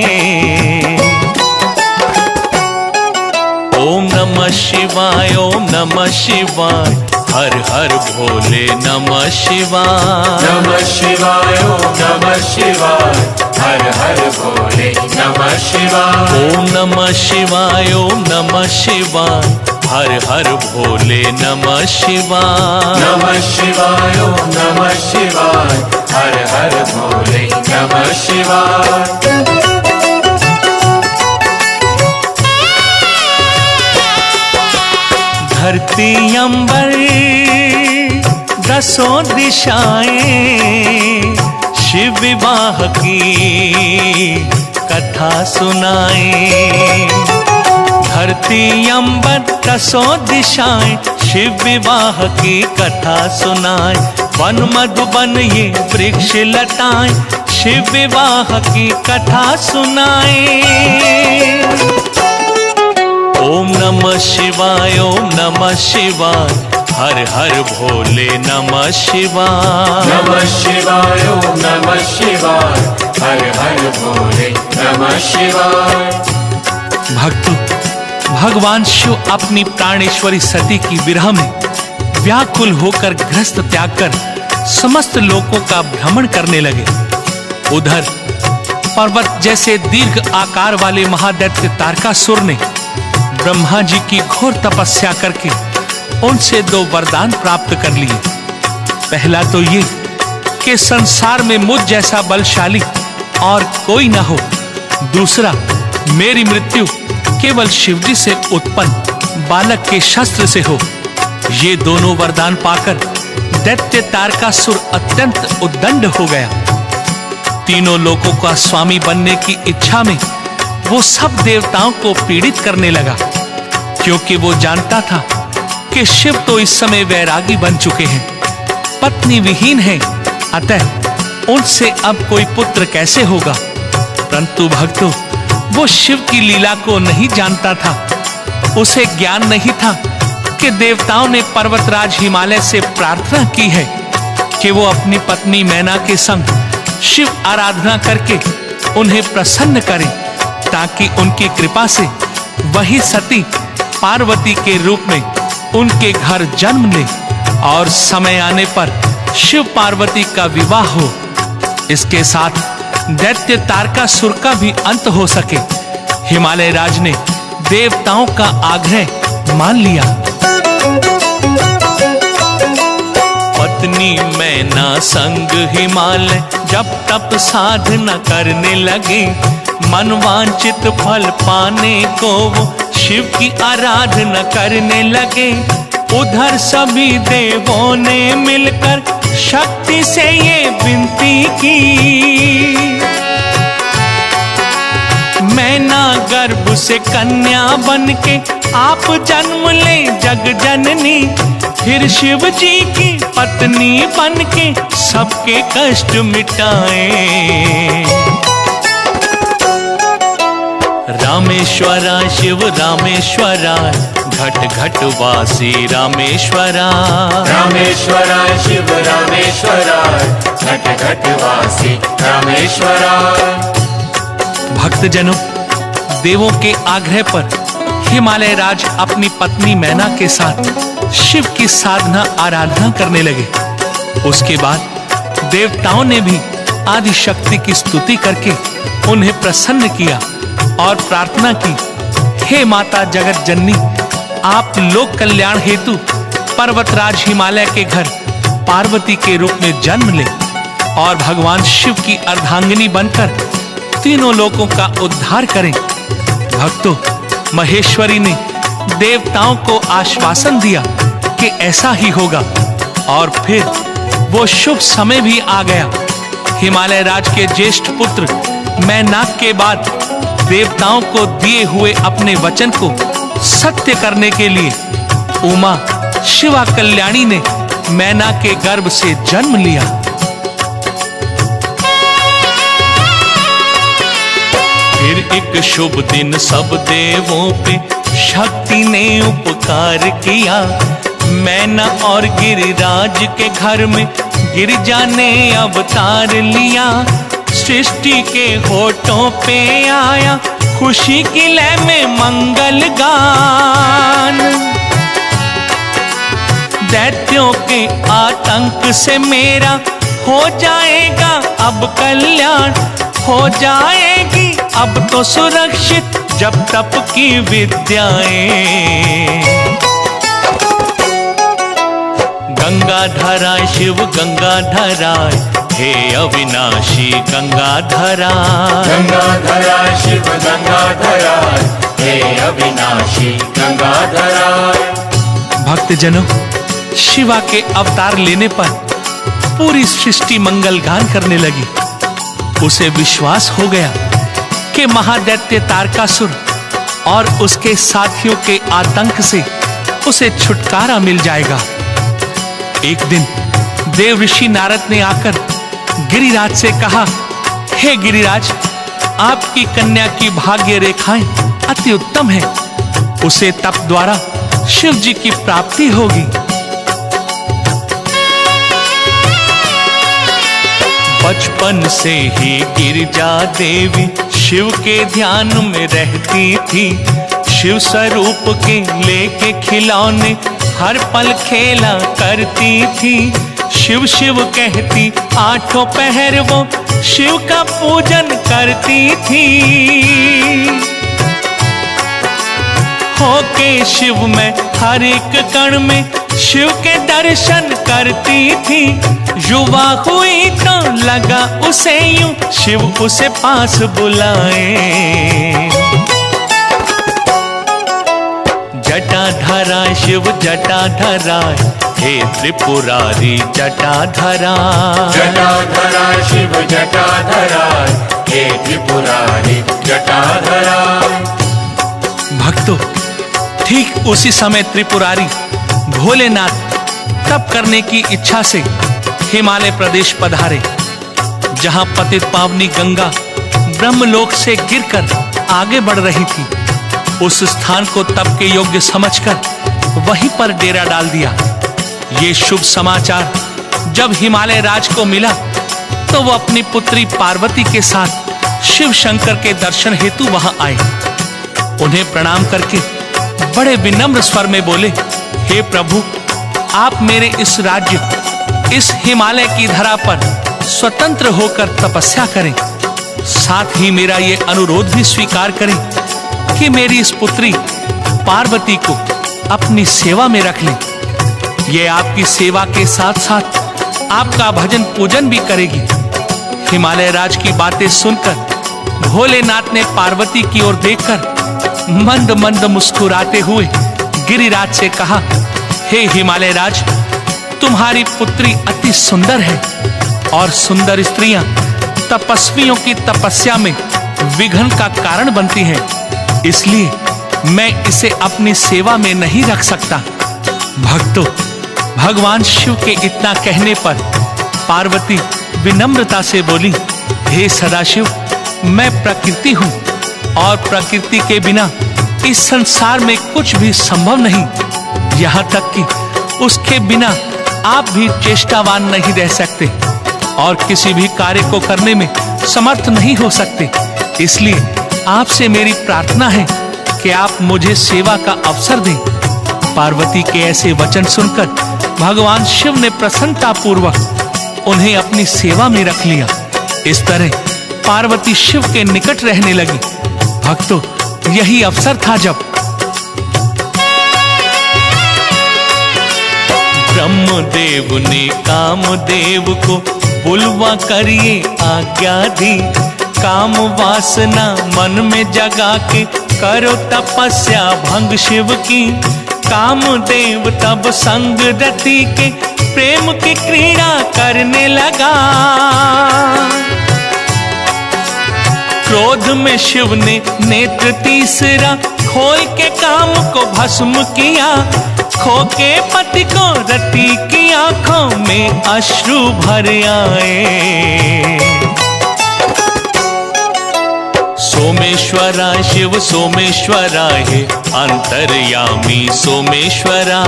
ओम नमः शिवाय, ओम नमः शिवाय, हर हर भोले नमः शिवाय। नमः शिवाय, ओम नमः शिवाय, हर हर भोले नमः शिवाय। ओम नमः शिवाय, ओम नमः शिवाय, हर हर भोले नमः शिवाय। नमः शिवाय, ओम नमः शिवाय, हर हर भोले नमः शिवाय। धरती अंबर दसों दिशाएं शिव विवाह की कथा सुनाए। धरती अंबर दसों दिशाएं शिव विवाह की कथा सुनाए। वन मधुबन ये वृक्ष लताएं शिव विवाह की कथा सुनाए। ओम नमः शिवाय, ओम नमः शिवाय, हर हर भोले नमः शिवाय। नमः शिवाय, ओम नमः शिवाय, हर हर भोले नमः शिवाय। भक्तों, भगवान शिव अपनी प्राणेश्वरी सती की विरह में व्याकुल होकर गृहस्थ त्याग कर समस्त लोकों का भ्रमण करने लगे। उधर पर्वत जैसे दीर्घ आकार वाले महादैत्य तारकासुर ने ब्रह्मा जी की घोर तपस्या करके उनसे 2 वरदान प्राप्त कर लिए। पहला तो ये कि संसार में मुझ जैसा बलशाली और कोई न हो। दूसरा, मेरी मृत्यु केवल शिवजी से उत्पन्न बालक के शस्त्र से हो। ये दोनों वरदान पाकर दैत्य तारकासुर अत्यंत उद्दंड हो गया। तीनों लोकों का स्वामी बनने की इच्छा में वो सब देवताओं को पीड़ित करने लगा, क्योंकि वो जानता था कि शिव तो इस समय वैरागी बन चुके हैं, पत्नी विहीन है, अतः उनसे अब कोई पुत्र कैसे होगा। परंतु भक्तों, वो शिव की लीला को नहीं जानता था। उसे ज्ञान नहीं था कि देवताओं ने पर्वतराज हिमालय से प्रार्थना की है कि वो अपनी पत्नी मैना के संग शिव आराधना करके उन्हें प्रसन्न करें, ताकि उनकी कृपा से वही सती पार्वती के रूप में उनके घर जन्म ले और समय आने पर शिव पार्वती का विवाह हो। इसके साथ दैत्य तारकासुर का भी अंत हो सके। हिमालय राज ने देवताओं का आग्रह मान लिया। पत्नी मैना संग हिमालय जब तप साधना करने लगे, मनवांचित फल पाने को वो शिव की आराधना करने लगे। उधर सभी देवों ने मिलकर शक्ति से ये विनती की, मैना गर्भ से कन्या बनके आप जन्म ले जग जननी, फिर शिव जी की पत्नी बनके सबके कष्ट मिटाए। रामेश्वरा शिव रामेश्वरा, घट घट वासी रामेश्वरा। रामेश्वरा शिव रामेश्वरा, घट घट वासी रामेश्वरा। भक्तजनों, देवों के आग्रह पर हिमालय राज अपनी पत्नी मैना के साथ शिव की साधना आराधना करने लगे। उसके बाद देवताओं ने भी आदि शक्ति की स्तुति करके उन्हें प्रसन्न किया और प्रार्थना की, हे माता जगत जननी, आप लोक कल्याण हेतु पर्वतराज हिमालय के घर पार्वती के रूप में जन्म ले और भगवान शिव की अर्धांगिनी बनकर तीनों लोकों का उद्धार करें। भक्तों, महेश्वरी ने देवताओं को आश्वासन दिया कि ऐसा ही होगा, और फिर वो शुभ समय भी आ गया। हिमालय राज के ज्येष्ठ पुत्र मैनाक के बाद देवताओं को दिए हुए अपने वचन को सत्य करने के लिए उमा शिवा कल्याणी ने मैना के गर्भ से जन्म लिया। फिर एक शुभ दिन सब देवों पे शक्ति ने उपकार किया। मैना और गिरिराज के घर में गिरिजा ने अवतार लिया। सृष्टि के होठों पे आया खुशी की लय में मंगल गान। दैत्यों के आतंक से मेरा हो जाएगा अब कल्याण, हो जाएगी अब तो सुरक्षित जब तप की विद्याएं। गंगाधरा शिव गंगाधरा, हे अविनाशी गंगाधरा। गंगाधरा शिव गंगाधरा, हे अविनाशी गंगाधरा। भक्तजनों, शिवा के अवतार लेने पर पूरी सृष्टि मंगल गान करने लगी। उसे विश्वास हो गया कि महादैत्य तारकासुर और उसके साथियों के आतंक से उसे छुटकारा मिल जाएगा। एक दिन देव ऋषि नारद ने आकर गिरिराज से कहा, हे गिरिराज, आपकी कन्या की भाग्य रेखाएं अति उत्तम है। उसे तप द्वारा शिव जी की प्राप्ति होगी। बचपन से ही गिरिजा देवी शिव के ध्यान में रहती थी। शिव स्वरूप के लेके खिलौने हर पल खेला करती थी। शिव शिव कहती आठों पहर वो शिव का पूजन करती थी। होके शिव में हर एक कण में शिव के दर्शन करती थी। युवा हुई तो लगा उसे यूं शिव उसे पास बुलाए। जटाधरा शिव जटाधरा, हे त्रिपुरारी जटाधरा। जटाधरा शिव जटाधरा, हे त्रिपुरारी जटाधरा। भक्तों, ठीक उसी समय त्रिपुरारी भोलेनाथ तप करने की इच्छा से हिमालय प्रदेश पधारे, जहां पतित पावनी गंगा ब्रह्मलोक से गिरकर आगे बढ़ रही थी। उस स्थान को तप के योग्य समझकर वहीं पर डेरा डाल दिया। ये शुभ समाचार जब हिमालय राज को मिला तो वो अपनी पुत्री पार्वती के साथ शिव शंकर के दर्शन हेतु वहां आए। उन्हें प्रणाम करके बड़े विनम्र स्वर में बोले, हे प्रभु, आप मेरे इस राज्य, इस हिमालय की धरा पर स्वतंत्र होकर तपस्या करें। साथ ही मेरा ये अनुरोध भी स्वीकार करें कि मेरी इस पुत्री पार्वती को अपनी सेवा में रख लें। ये आपकी सेवा के साथ साथ आपका भजन पूजन भी करेगी। हिमालय राज की बातें सुनकर भोलेनाथ ने पार्वती की ओर देखकर मंद मंद मुस्कुराते हुए गिरिराज से कहा, हे हिमालय राज, तुम्हारी पुत्री अति सुंदर है और सुंदर स्त्रियां तपस्वियों की तपस्या में विघ्न का कारण बनती हैं। इसलिए मैं इसे अपनी सेवा में नहीं रख सकता। भक्तों, भगवान शिव के इतना कहने पर पार्वती विनम्रता से बोली, हे सदाशिव, मैं प्रकृति हूं और प्रकृति के बिना इस संसार में कुछ भी संभव नहीं। यहाँ तक कि उसके बिना आप भी चेष्टावान नहीं रह सकते और किसी भी कार्य को करने में समर्थ नहीं हो सकते। इसलिए आपसे मेरी प्रार्थना है कि आप मुझे सेवा का अवसर दें। पार्वती के ऐसे वचन सुनकर भगवान शिव ने प्रसन्नता पूर्वक उन्हें अपनी सेवा में रख लिया। इस तरह पार्वती शिव के निकट रहने लगी। भक्तों, यही अवसर था जब ब्रह्मदेव ने कामदेव को बुलवा करिए आज्ञा दी। काम वासना मन में जगा के करो तपस्या भंग शिव की। कामदेव तब संग रति के प्रेम की क्रीड़ा करने लगा। क्रोध में शिव ने नेत्र तीसरा खोल के काम को भस्म किया। खो के पति को रति की आंखों में अश्रु भर आए। सोमेश्वरा शिव सोमेश्वरा, हे अंतर्यामी सोमेश्वरा।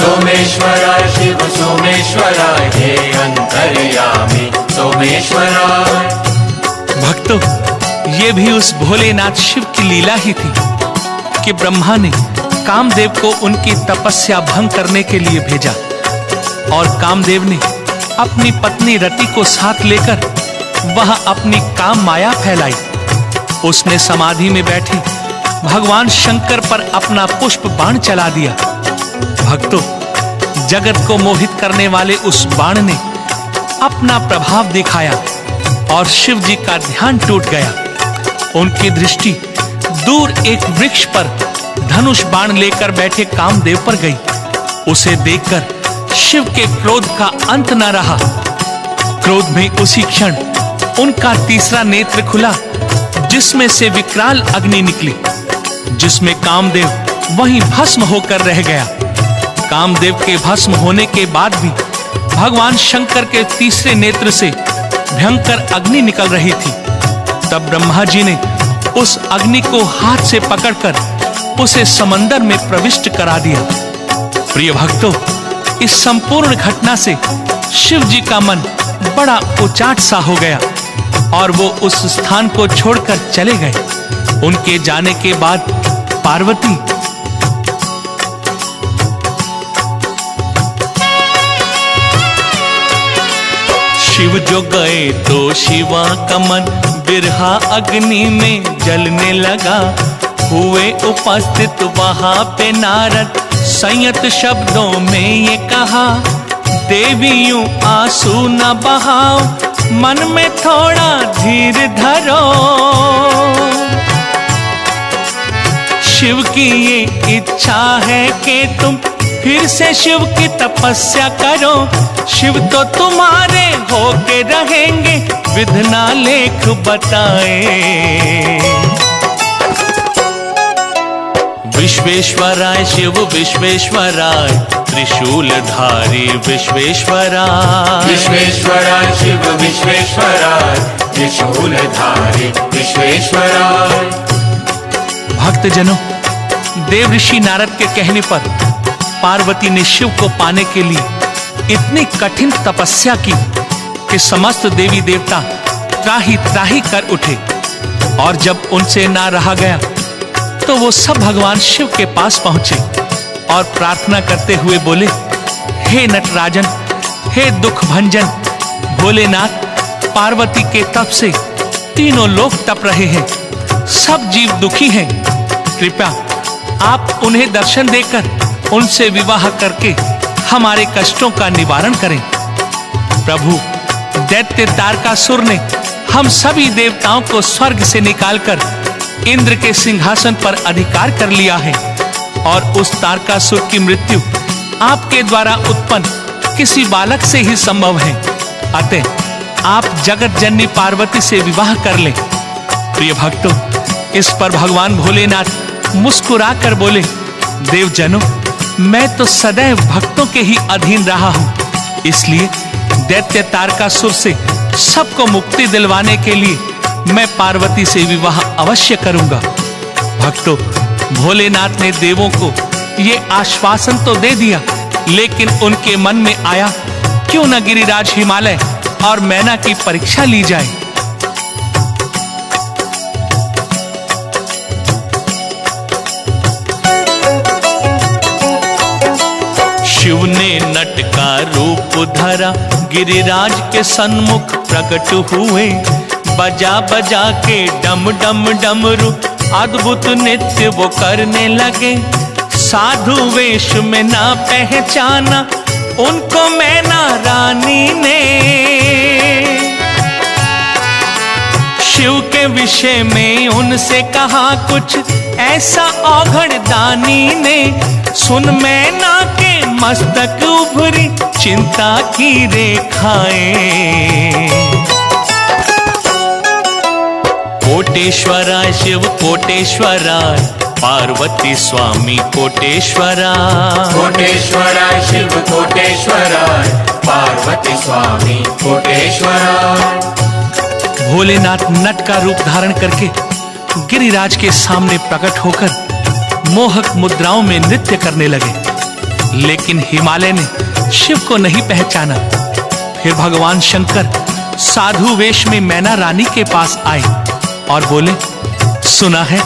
सोमेश्वरा शिव सोमेश्वरा, हे अंतर्यामी सोमेश्वरा। भक्तों, ये भी उस भोलेनाथ शिव की लीला ही थी कि ब्रह्मा ने कामदेव को उनकी तपस्या भंग करने के लिए भेजा और कामदेव ने अपनी पत्नी रति को साथ लेकर वहां अपनी काम माया फैलाई। उसने समाधि में बैठी भगवान शंकर पर अपना पुष्प बाण चला दिया। भक्तों, जगत को मोहित करने वाले उस बाण ने अपना प्रभाव दिखाया और शिव जी का ध्यान टूट गया। उनकी दृष्टि दूर एक वृक्ष पर धनुष बाण लेकर बैठे कामदेव पर गई। उसे देखकर शिव के क्रोध का अंत न रहा। क्रोध में उसी क्षण उनका तीसरा नेत्र खुला, जिसमें से विकराल अग्नि निकली, जिसमें कामदेव वहीं भस्म होकर रह गया। कामदेव के भस्म होने के बाद भी भगवान शंकर के तीसरे नेत्र से भयंकर अग्नि निकल रही थी। तब ब्रह्मा जी ने उस अग्नि को हाथ से पकड़कर उसे समंदर में प्रविष्ट करा दिया। प्रिय भक्तों, इस संपूर्ण घटना से शिव जी का मन बड़ा उचाट सा हो गया और वो उस स्थान को छोड़कर चले गए। उनके जाने के बाद पार्वती शिव जो गए तो शिवा का मन बिरहा अग्नि में जलने लगा। हुए उपस्थित वहां पे नारद, संयत शब्दों में ये कहा, देवियों आंसू न बहाओ, मन में थोड़ा धीर धरो। शिव की ये इच्छा है कि तुम फिर से शिव की तपस्या करो। शिव तो तुम्हारे होके रहेंगे, विधना लेख बताए। विश्वेश्वराय शिव विश्वेश्वराय, त्रिशूलधारी विश्वेश्वराय। विश्वेश्वराय शिव विश्वेश्वराय, त्रिशूलधारी विश्वेश्वराय। भक्तजनों, देव ऋषि नारद के कहने पर पार्वती ने शिव को पाने के लिए इतनी कठिन तपस्या की कि समस्त देवी देवता त्राही त्राही कर उठे। और जब उनसे ना रहा गया तो वो सब भगवान शिव के पास पहुंचे और प्रार्थना करते हुए बोले, हे नटराजन, हे दुख भंजन भोलेनाथ, पार्वती के तप से तीनों लोग तप रहे हैं, सब जीव दुखी हैं। कृपया आप उन्हें दर्शन देकर उनसे विवाह करके हमारे कष्टों का निवारण करें। प्रभु, दैत्य तारकासुर ने हम सभी देवताओं को स्वर्ग से निकालकर इंद्र के सिंहासन पर अधिकार कर लिया है और उस तारकासुर की मृत्यु आपके द्वारा उत्पन्न किसी बालक से ही संभव है। अतः आप जगत जननी पार्वती से विवाह कर लें। प्रिय भक्तों, इस पर भगवान भोलेनाथ मुस्कुरा कर बोले, देवजनों, मैं तो सदैव भक्तों के ही अधीन रहा हूं, इसलिए दैत्य तारकासुर से सबको मुक्ति दिलवाने के लिए मैं पार्वती से विवाह अवश्य करूंगा। भक्तों, भोलेनाथ ने देवों को ये आश्वासन तो दे दिया, लेकिन उनके मन में आया, क्यों न गिरिराज हिमालय और मैना की परीक्षा ली जाए। शिव ने नट का रूप धरा, गिरिराज के सन्मुख प्रकट हुए। बजा बजा के डम डम डमरू अद्भुत नृत्य वो करने लगे। साधु वेश में ना पहचाना उनको मैना रानी ने। शिव के विषय में उनसे कहा कुछ ऐसा औघड़ दानी ने। सुन मैना के मस्तक उभरी चिंता की रेखाएं। कोटेश्वराय शिव कोटेश्वराय, पार्वती स्वामी कोटेश्वराय। कोटेश्वराय शिव कोटेश्वराय, पार्वती स्वामी कोटेश्वराय। भोलेनाथ नट का रूप धारण करके गिरिराज के सामने प्रकट होकर मोहक मुद्राओं में नृत्य करने लगे, लेकिन हिमालय ने शिव को नहीं पहचाना। फिर भगवान शंकर साधु वेश में मैना रानी के पास आए और बोले, सुना है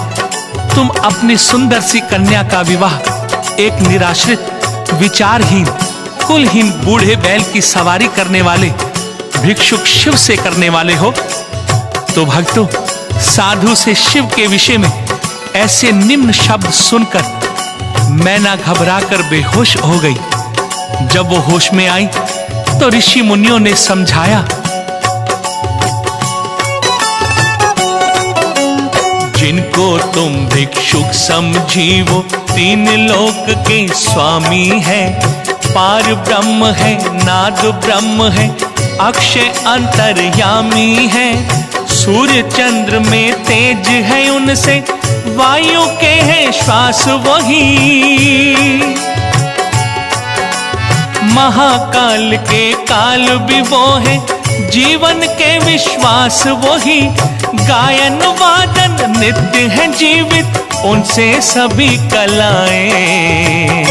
तुम अपनी सुंदर सी कन्या का विवाह एक निराश्रित, विचारहीन, कुलहीन बूढ़े बैल की सवारी करने वाले भिक्षुक शिव से करने वाले हो। तो भक्तों, साधु से शिव के विषय में ऐसे निम्न शब्द सुनकर मैना घबराकर बेहोश हो गई। जब वो होश में आई तो ऋषि मुनियों ने समझाया, जिनको तुम भिक्षुक समझी वो तीन लोक के स्वामी है, पार ब्रह्म है, नाद ब्रह्म है, अक्षय अंतर्यामी है। सूर्य चंद्र में तेज है उनसे, वायु के है श्वास वही। महाकाल के काल भी वो है, जीवन के विश्वास वही। गायन वादन नित्य है जीवित, उनसे सभी कलाएं।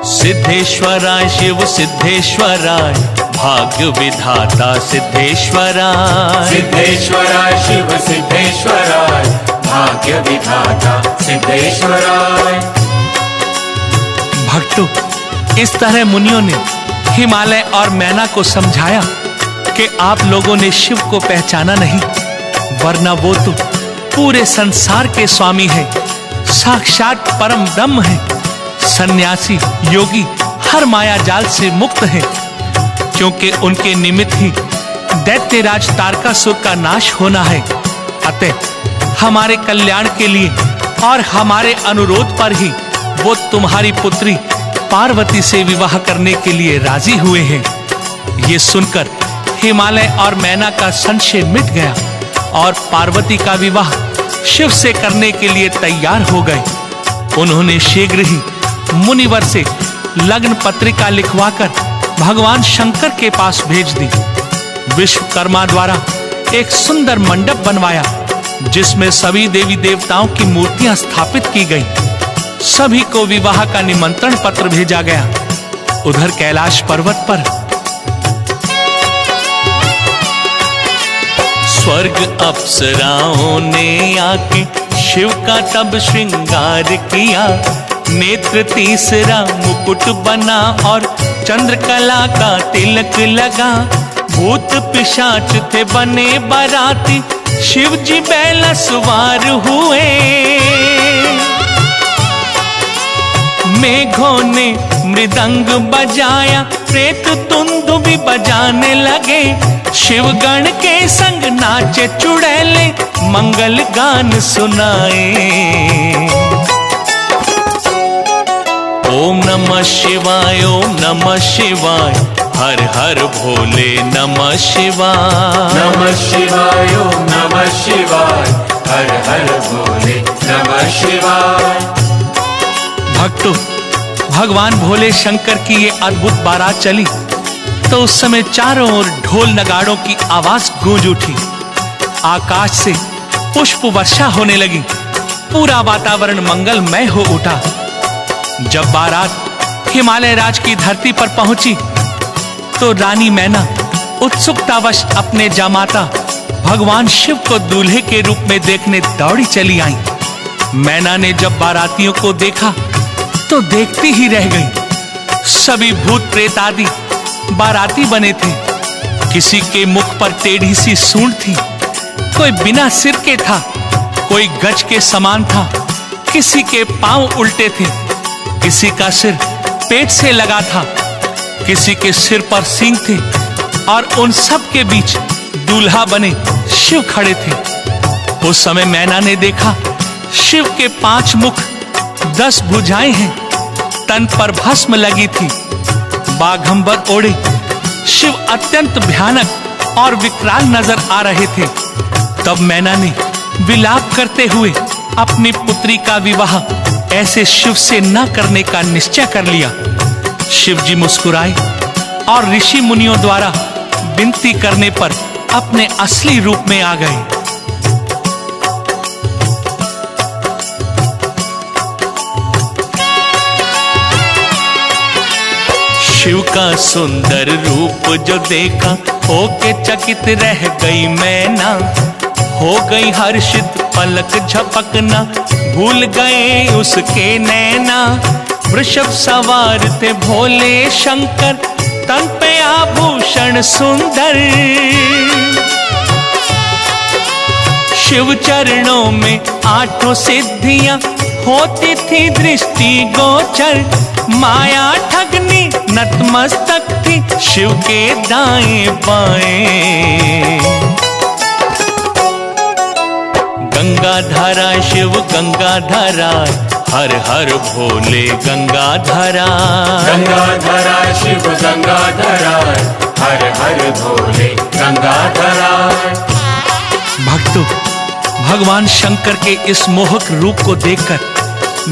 सिद्धेश्वराय शिव सिद्धेश्वराय, भाग्य विधाता सिद्धेश्वराय। सिद्धेश्वराय शिव सिद्धेश्वराय, भाग्य विधाता सिद्धेश्वराय। भक्तों, इस तरह मुनियों ने हिमालय और मैना को समझाया कि आप लोगों ने शिव को पहचाना नहीं, वरना वो तो पूरे संसार के स्वामी है, साक्षात परम ब्रह्म है। सन्यासी योगी हर माया जाल से मुक्त है, क्योंकि उनके निमित्त ही दैत्यराज तारकासुर का नाश होना है। अतः हमारे कल्याण के लिए और हमारे अनुरोध पर ही वो तुम्हारी पुत्री पार्वती से विवाह करने के लिए राजी हुए हैं। ये सुनकर हिमालय और मैना का संशय मिट गया और पार्वती का विवाह शिव से करने के लिए तैयार हो गए। उन्होंने शीघ्र ही मुनिवर से लग्न पत्रिका लिखवाकर भगवान शंकर के पास भेज दी। विश्वकर्मा द्वारा एक सुंदर मंडप बनवाया, जिसमें सभी देवी देवताओं की मूर्तियां स्थापित की गई। सभी को विवाह का निमंत्रण पत्र भेजा गया। उधर कैलाश पर्वत पर स्वर्ग अप्सराओं ने आके शिव का तब श्रृंगार किया। नेत्र तीसरा मुकुट बना और चंद्रकला का तिलक लगा। भूत पिशाच थे बने बाराती, शिव जी बैला सवार हुए। मेघों ने मृदंग बजाया, प्रेत तुंदु भी बजाने लगे। शिवगण के संग नाचे चुड़ैले, मंगल गान सुनाए। ओम नमः शिवाय, ओम नमः शिवाय, हर हर भोले नमः शिवाय। नमः शिवाय, ओम नमः शिवाय, हर हर भोले नमः शिवाय। भक्तों, भगवान भोले शंकर की ये अद्भुत बारात चली तो उस समय चारों ओर ढोल नगाड़ों की आवाज गूंज उठी। आकाश से पुष्प वर्षा होने लगी। पूरा वातावरण मंगलमय हो उठा। जब बारात हिमालय राज की धरती पर पहुंची तो रानी मैना उत्सुकतावश अपने जामाता भगवान शिव को दूल्हे के रूप में देखने दौड़ी चली आई। मैना ने जब बारातियों को देखा तो देखती ही रह गई। सभी भूत प्रेत आदि बाराती बने थे। किसी के मुख पर टेढ़ी सी सूंड थी, कोई बिना सिर के था, कोई गज के समान था, किसी के पांव उल्टे थे, किसी का सिर पेट से लगा था, किसी के सिर पर सींग थे और उन सब के बीच दूल्हा बने शिव खड़े थे। उस समय मैना ने देखा शिव के 5 मुख, 10 भुजाएं हैं, तन पर भस्म लगी थी, बाघंबर ओढ़े शिव अत्यंत भयानक और विकराल नजर आ रहे थे। तब मैना ने विलाप करते हुए अपनी पुत्री का विवाह ऐसे शिव से न करने का निश्चय कर लिया। शिव जी मुस्कुराए और ऋषि मुनियों द्वारा विनती करने पर अपने असली रूप में आ गए। शिव का सुंदर रूप जो देखा, होके चकित रह गई मैना। हो गई हर्षित पलक झपकना, भूल गए उसके नैना। वृषभ सवार थे भोले शंकर, तन पे आभूषण सुंदर। शिव चरणों में 8 सिद्धियां, होती थी दृष्टि गोचर। माया ठगनी नतमस्तक थी शिव के दाएं बाएं। गंगाधरा शिव गंगाधरा, हर हर भोले गंगाधरा। गंगाधरा शिव गंगाधरा, हर हर भोले गंगाधरा। भक्तों, भगवान शंकर के इस मोहक रूप को देखकर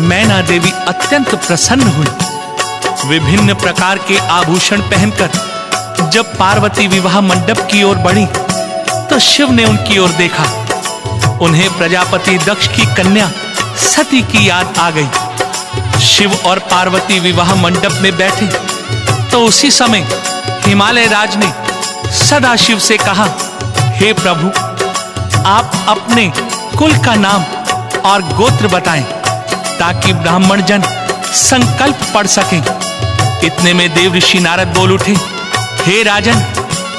मैना देवी अत्यंत प्रसन्न हुई। विभिन्न प्रकार के आभूषण पहनकर जब पार्वती विवाह मंडप की ओर बढ़ी तो शिव ने उनकी ओर देखा। उन्हें प्रजापति दक्ष की कन्या सती की याद आ गई। शिव और पार्वती विवाह मंडप में बैठे तो उसी समय हिमालय राज ने सदा शिव से कहा, हे प्रभु, आप अपने कुल का नाम और गोत्र बताएं ताकि ब्राह्मण जन संकल्प पढ़ सकें। इतने में देव ऋषि नारद बोल उठे, हे राजन,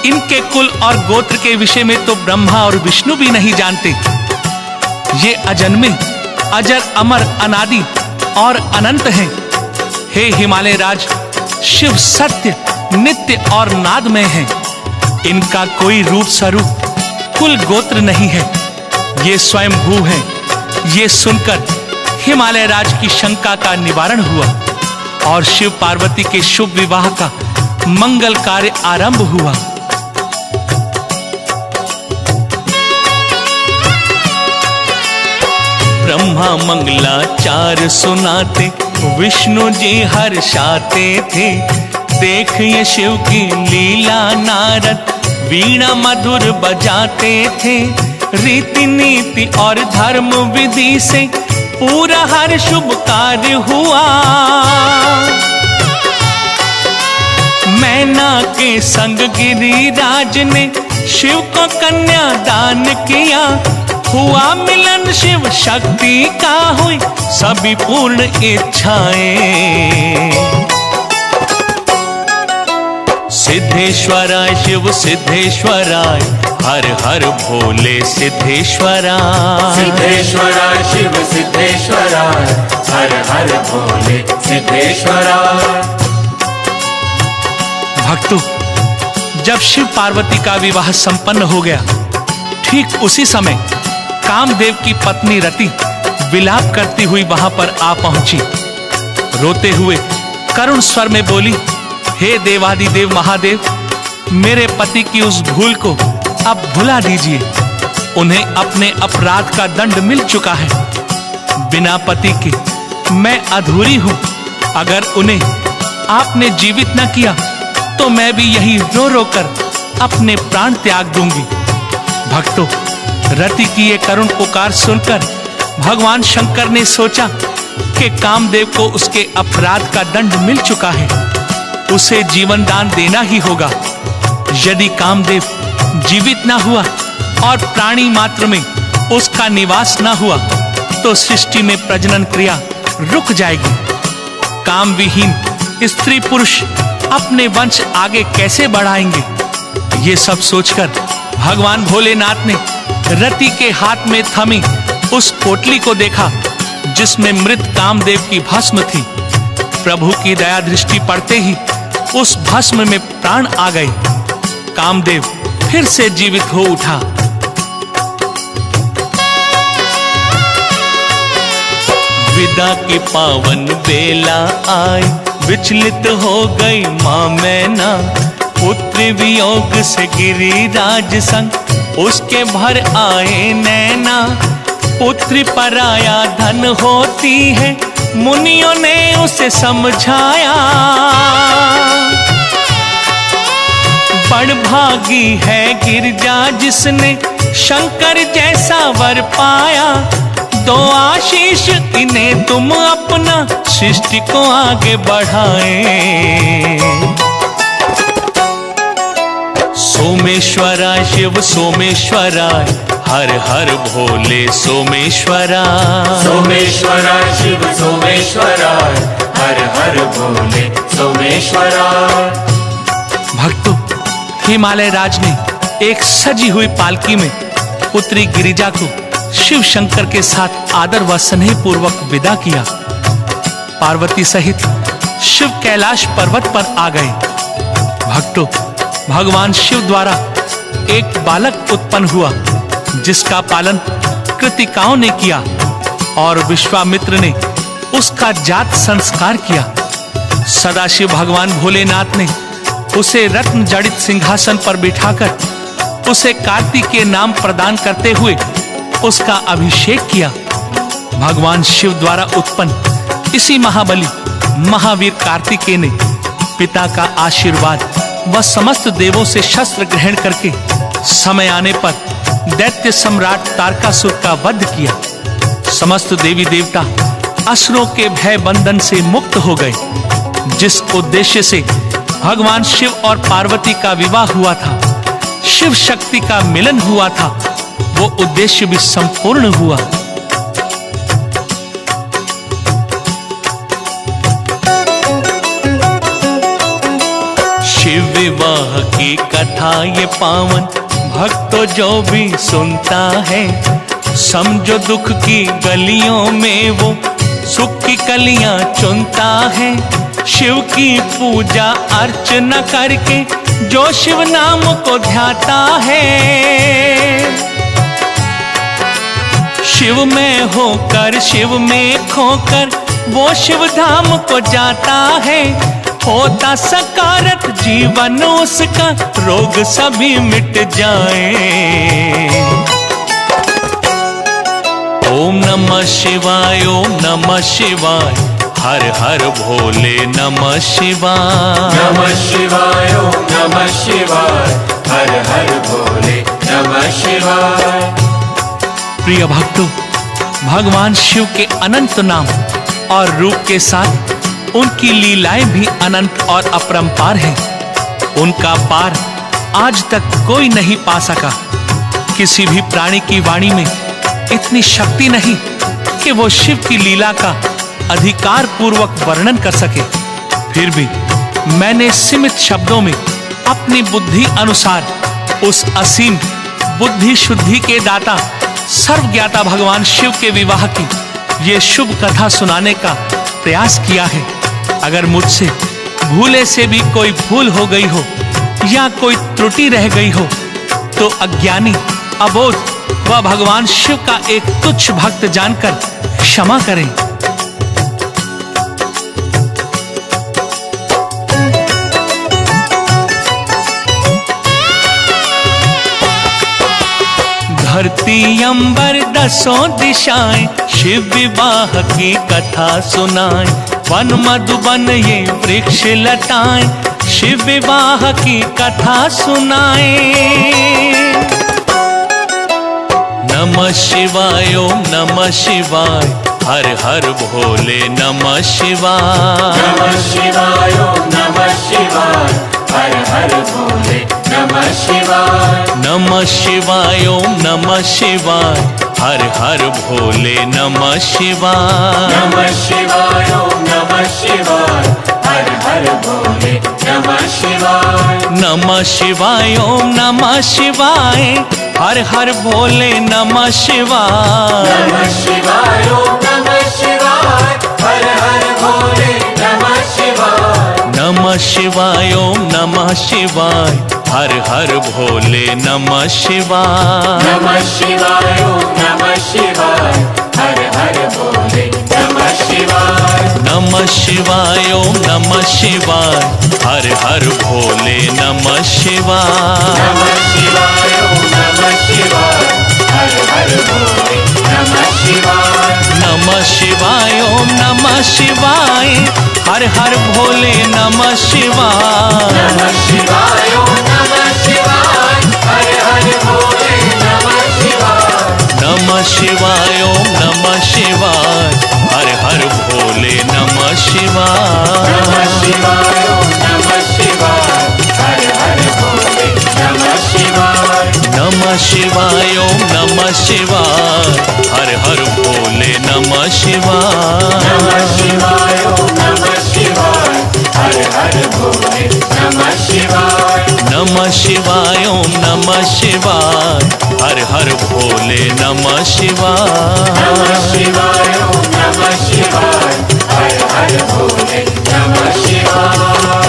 इनके कुल और गोत्र के विषय में तो ब्रह्मा और विष्णु भी नहीं जानते। ये अजन्मे, अजर, अमर, अनादि और अनंत हैं। हे हिमालय राज, शिव सत्य, नित्य और नादमय है। इनका कोई रूप स्वरूप, कुल गोत्र नहीं है। ये स्वयं भू है। ये सुनकर हिमालय राज की शंका का निवारण हुआ और शिव पार्वती के शुभ विवाह का मंगल कार्य आरंभ हुआ। ब्रह्मा मंगलाचार सुनाते, विष्णु जी हर्षाते थे। देख ये शिव की लीला, नारद वीणा मधुर बजाते थे। रीति नीति और धर्म विधि से पूरा हर शुभ कार्य हुआ। मैना के संग गिरिराज ने शिव को कन्या दान किया। हुआ मिलन शिव शक्ति का, हुई सभी पूर्ण इच्छाएं। सिद्धेश्वराय शिव सिद्धेश्वराय, हर हर भोले सिद्धेश्वरा। सिद्धेश्वराय शिव सिद्धेश्वराय, हर हर भोले सिद्धेश्वरा। भक्तों, जब शिव पार्वती का विवाह संपन्न हो गया, ठीक उसी समय कामदेव की पत्नी रति विलाप करती हुई वहां पर आ पहुंची। रोते हुए करुण स्वर में बोली, हे देवादिदेव महादेव, मेरे पति की उस भूल को अब भुला दीजिए। उन्हें अपने अपराध का दंड मिल चुका है। बिना पति के मैं अधूरी हूं। अगर उन्हें आपने जीवित न किया तो मैं भी यही रो रो कर अपने प्राण त्याग दूंगी। भक्तों, रति की ये करुण पुकार सुनकर भगवान शंकर ने सोचा कि कामदेव को उसके अपराध का दंड मिल चुका है, उसे जीवन दान देना ही होगा। यदि कामदेव जीवित ना हुआ और प्राणी मात्र में उसका निवास ना हुआ तो सृष्टि में प्रजनन क्रिया रुक जाएगी। काम विहीन स्त्री पुरुष अपने वंश आगे कैसे बढ़ाएंगे? ये सब सोचकर भगवान भोलेनाथ ने रति के हाथ में थमी उस पोटली को देखा जिसमें मृत कामदेव की भस्म थी। प्रभु की दया दृष्टि पड़ते ही उस भस्म में प्राण आ गए। कामदेव फिर से जीवित हो उठा। विदा की पावन बेला आई, विचलित हो गई मां मैना। पुत्र वियोग से गिरिराज संग उसके भर आए नैना। पुत्री पराया धन होती है, मुनियों ने उसे समझाया। बड़भागी है गिरजा जिसने शंकर जैसा वर पाया। दो आशीष इन्हें तुम अपना, सृष्टि को आगे बढ़ाएं। सोमेश्वराय शिव सोमेश्वराय, हर हर भोले सोमेश्वरा। सोमेश्वराय शिव सोमेश्वराय, हर हर भोले सोमेश्वरा। भक्तों, हिमालय राज ने एक सजी हुई पालकी में पुत्री गिरिजा को शिव शंकर के साथ आदर व स्नेह पूर्वक विदा किया। पार्वती सहित शिव कैलाश पर्वत पर आ गए। भक्तों, भगवान शिव द्वारा एक बालक उत्पन्न हुआ जिसका पालन कृतिकाओं ने किया और विश्वामित्र ने उसका जात संस्कार किया। सदाशिव भगवान भोलेनाथ ने उसे रत्न जड़ित सिंहासन पर बिठाकर उसे कार्तिकेय नाम प्रदान करते हुए उसका अभिषेक किया। भगवान शिव द्वारा उत्पन्न इसी महाबली महावीर कार्तिकेय ने पिता का आशीर्वाद व समस्त देवों से शस्त्र ग्रहण करके समय आने पर दैत्य सम्राट तारकासुर का वध किया। समस्त देवी देवता असुरों के भय बंधन से मुक्त हो गए। जिस उद्देश्य से भगवान शिव और पार्वती का विवाह हुआ था, शिव शक्ति का मिलन हुआ था, वो उद्देश्य भी संपूर्ण हुआ। शिव विवाह की कथा ये पावन भक्तों जो भी सुनता है, समझो दुख की गलियों में वो सुख की कलियां चुनता है। शिव की पूजा अर्चना करके जो शिव नाम को ध्याता है, शिव में होकर शिव में खोकर वो शिव धाम को जाता है। होता सकारत जीवन उसका, रोग सभी मिट जाए। ओम नमः शिवाय, ओम नमः शिवाय, हर हर भोले नमः शिवाय। नमः शिवाय, ओम नमः शिवाय, हर हर भोले नमः शिवाय। प्रिय भक्तों, भगवान शिव के अनंत नाम और रूप के साथ उनकी लीलाएं भी अनंत और अपरंपार हैं। उनका पार आज तक कोई नहीं पा सका। किसी भी प्राणी की वाणी में इतनी शक्ति नहीं कि वो शिव की लीला का अधिकार पूर्वक वर्णन कर सके। फिर भी मैंने सीमित शब्दों में अपनी बुद्धि अनुसार उस असीम बुद्धि शुद्धि के दाता सर्वज्ञाता भगवान शिव के विवाह की ये शुभ कथा सुनाने का प्रयास किया है। अगर मुझसे भूले से भी कोई भूल हो गई हो या कोई त्रुटि रह गई हो तो अज्ञानी, अबोध व भगवान शिव का एक तुच्छ भक्त जानकर क्षमा करें। धरती अंबर दसों दिशाएं शिव विवाह की कथा सुनाएं। वन मधुबन ये वृक्ष लताएं शिव विवाह की कथा सुनाएं। नमः शिवाय, ओम नमः शिवाय, हर हर भोले नमः शिवाय। नमः शिवाय, ओम नमः शिवाय, हर हर भोले नमः शिवाय। नमः शिवाय, ओम नमः शिवाय, हर हर भोले नमः शिवाय। नमः शिवाय, ओम नमः शिवाय, हर हर भोले नमः शिवाय। नमः शिवाय, ओम नमः शिवाय, हर हर भोले नमः शिवाय। नमः शिवाय, ओम नमः शिवाय, हर हर भोले नमः शिवाय। नमः शिवाय, ओम नमः शिवाय, हर हर भोले नमः शिवाय। नमः शिवाय, ओम नमः शिवाय, हर हर भोले नमः शिवाय। नमः शिवाय, ओम नमः शिवाय, हर हर भोले नमः शिवाय। नमः शिवाय, ओम नमः शिवाय, हर हर भोले नमः शिवाय। नमः शिवाय, ओम नमः शिवाय, हर हर भोले नमः शिवाय। नमः शिवाय, ओम नमः शिवाय, हर हर भोले नमः शिवाय। नमः शिवाय, ओम नमः शिवाय, हर हर भोले नमः शिवाय। नमः शिवाय, ओम नमः शिवाय, हर हर भोले नमः शिवाय। नमः शिवाय, ओम नमः शिवाय, हर हर भोले नमः शिवाय। नमः शिवाय, ओम नमः शिवाय, हर हर भोले नमः शिवाय। नमः शिवाय, ओम नमः शिवाय, हर हर भोले नमः शिवाय। नमः शिवाय, ओम नमः शिवाय, हर हर भोले नमः शिवाय।